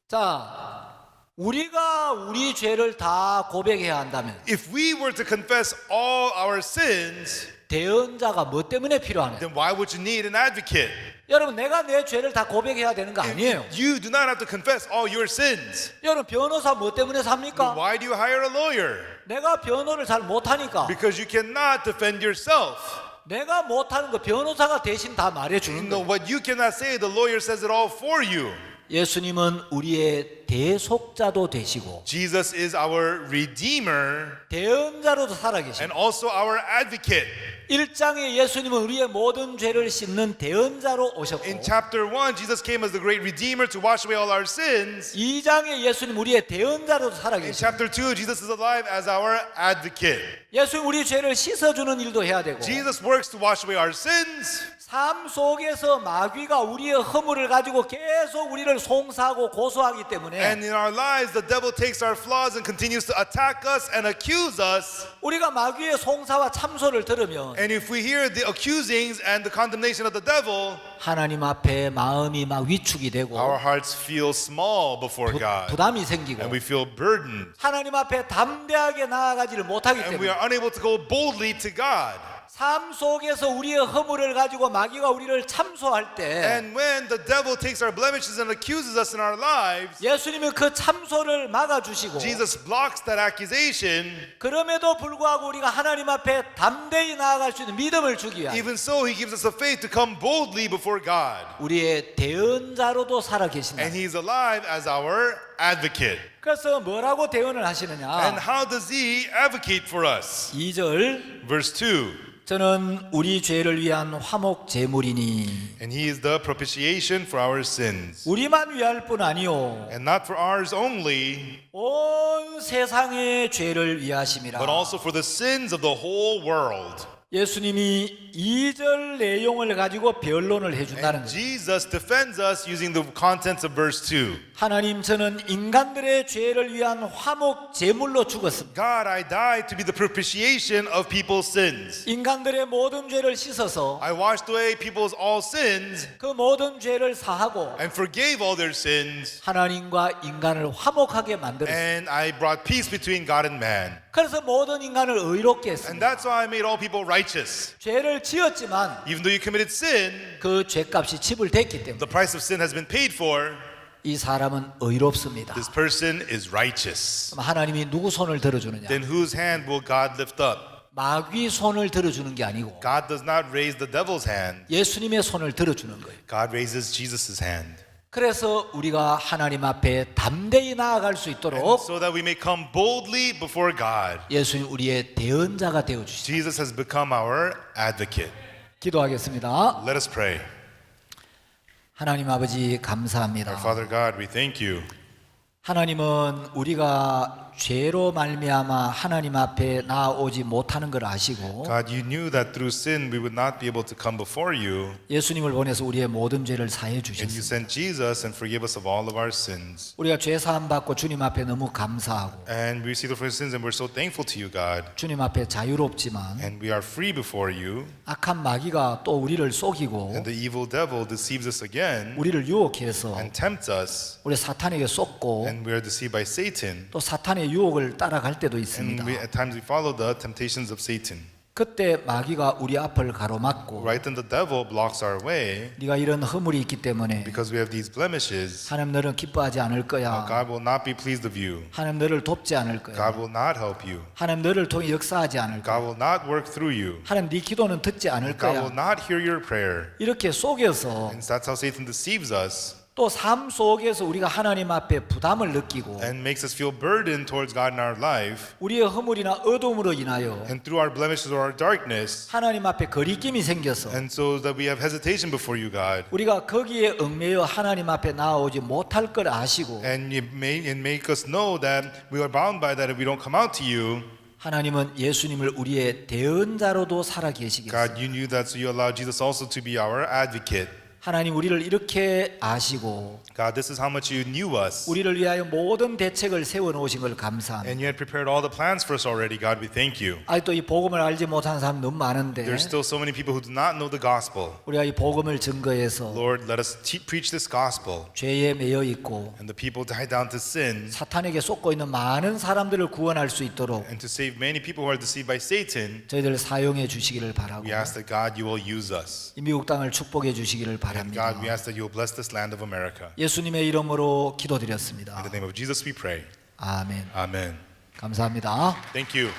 자, 우리가 우리 죄를 다 고백해야 한다면 If we were to confess all our sins, 대언자가 뭐 때문에 필요하냐? then why would you need an advocate? 여러분, 내가 내 죄를 다 고백해야 되는 거 아니에요. You do not have to confess all your sins. 여러분, 변호사 뭐 때문에 삽니까? Why do you hire a lawyer? 내가 변호를 잘 못하니까 Because you cannot defend yourself. 내가 못하는 거 변호사가 대신 다 말해주는 No, 거예요. what you cannot say, the lawyer says it all for you. 예수님은 우리의 대속자도 되시고 Jesus is our redeemer 대언자로도 살아계시고 and also our advocate. 1장에 예수님은 우리의 모든 죄를 씻는 대언자로 오셨고 In chapter 1, Jesus came as the great redeemer to wash away all our sins. 2장에 예수님 우리의 대언자로도 In 살아계시고 chapter 2, Jesus is alive as our advocate. 예수님 우리 죄를 씻어주는 일도 해야 되고 Jesus works to wash away our sins. 삶 속에서 마귀가 우리의 허물을 가지고 계속 우리를 송사하고 고소하기 때문에 And in our lives, the devil takes our flaws and continues to attack us and accuse us. 우리가 마귀의 송사와 참소를 들으면 And if we hear the accusings and the condemnation of the devil, 하나님 앞에 마음이 막 위축이 되고 our hearts feel small before God. 부담이 생기고 And we feel burdened. 하나님 앞에 담대하게 나아가지를 못하기 And we 때문에 are unable to go boldly to God. 삶 속에서 우리의 허물을 가지고 마귀가 우리를 참소할 때 And when the devil takes our blemishes and accuses us in our lives, 예수님이 그 참소를 막아주시고 Jesus blocks that accusation. 그럼에도 불구하고 우리가 하나님 앞에 담대히 나아갈 수 있는 믿음을 주기 위하여 Even so, he gives us the faith to come boldly before God. 우리의 대언자로도 살아계신다. And he's alive as our advocate. 그래서 뭐라고 대언을 하시느냐? And how does he advocate for us? 2절 Verse 2. 저는 우리 죄를 위한 화목 제물이니 And he is the propitiation for our sins. 우리만 위할 뿐 아니요 And not for ours only, 온 세상의 죄를 위하심이라. but also for the sins of the whole world. 예수님이 2절 내용을 가지고 변론을 해준다는 And 거예요. Jesus defends us using the contents of verse 2. 하나님, 저는 인간들의 죄를 위한 화목 제물로 죽었습니다. God, I died to be the propitiation of people's sins. 인간들의 모든 죄를 씻어서 I washed away people's all sins 그 모든 죄를 사하고 and forgave all their sins. 하나님과 인간을 화목하게 만들었습니다. And I brought peace between God and man. 그래서 모든 인간을 의롭게 And 했습니다. that's why I made all people righteous. 죄를 지었지만 Even though you committed sin, 그 죄값이 지불됐기 때문에 the price of sin has been paid for. 이 사람은 의롭습니다. This person is righteous. 그럼 하나님이 누구 손을 들어주느냐? Then whose hand will God lift up? 마귀 손을 들어주는 게 아니고 God does not raise the devil's hand. 예수님의 손을 들어주는 거예요. God raises Jesus' hand. 그래서 우리가 하나님 앞에 담대히 나아갈 수 있도록 So that we may come boldly before God. 예수님 우리의 대언자가 되어 주시죠. Jesus has become our advocate. 기도하겠습니다. Let us pray. 하나님 아버지 감사합니다. Our Father God, we thank you. 하나님은 우리가 죄로 말미암아 하나님 앞에 나아오지 못하는 걸 아시고 God, you knew that through sin we would not be able to come before you, 예수님을 보내서 우리의 모든 죄를 사해 and you 주셨습니다. sent Jesus and forgave us of all of our sins. 우리가 죄 사함 받고 주님 앞에 너무 감사하고 And we receive the forgiveness of sins, and we're so thankful to you, God. 주님 앞에 자유롭지만 And we are free before you, 악한 마귀가 또 우리를 속이고 and the evil devil deceives us again 우리를 유혹해서 and tempts us, 우리 사탄에게 쏟고 and we are deceived by Satan. 또 사탄의 유혹을 따라갈 때도 And 있습니다. at times we follow the temptations of Satan. 그때 마귀가 우리 앞을 가로막고 Right then the devil blocks our way 네가 이런 허물이 있기 때문에 because we have these blemishes. 하나님 너를 기뻐하지 않을 거야. God will not be pleased of you. 하나님 너를 돕지 않을 거야. God will not help you. 하나님 너를 통해 역사하지 않을 거야. God will not work through you. 하나님 네 기도는 듣지 않을 God will 거야. not hear your prayer. 이렇게 속여서 And that's how Satan deceives us 또 삶 속에서 우리가 하나님 앞에 부담을 느끼고 and makes us feel burdened towards God in our life. 우리의 허물이나 어둠으로 인하여 And through our blemishes or our darkness, 하나님 앞에 거리낌이 생겨서 and so that we have hesitation before you, God. 우리가 거기에 얽매여 하나님 앞에 나오지 못할 걸 아시고 And you make us know that we are bound by that if we don't come out to you. 하나님은 예수님을 우리의 대언자로도 살아 계시겠어요. God, you knew that, so you allowed Jesus also to be our advocate. 하나님 우리를 이렇게 아시고 God, this is how much you knew us. 우리를 위하여 모든 대책을 세워 놓으신 걸 감사합니다. And you had prepared all the plans for us already, God. We thank you. 아직도 이 복음을 알지 못하는 사람 너무 많은데 There's still so many people who do not know the gospel. 우리가 이 복음을 증거해서 Lord, let us preach this gospel. 죄에 매여 있고 And the people die down to sin, 사탄에게 속고 있는 많은 사람들을 구원할 수 있도록 and to save many people who are deceived by Satan. 저희들을 사용해 주시기를 바라고 We ask that, God, you will use us. 이 미국 땅을 축복해 주시기를 And 바랍니다. God, we ask that you will bless this land of America. 예수님의 이름으로 기도드렸습니다. In the name of Jesus we pray. 아멘. Amen. 감사합니다. Thank you.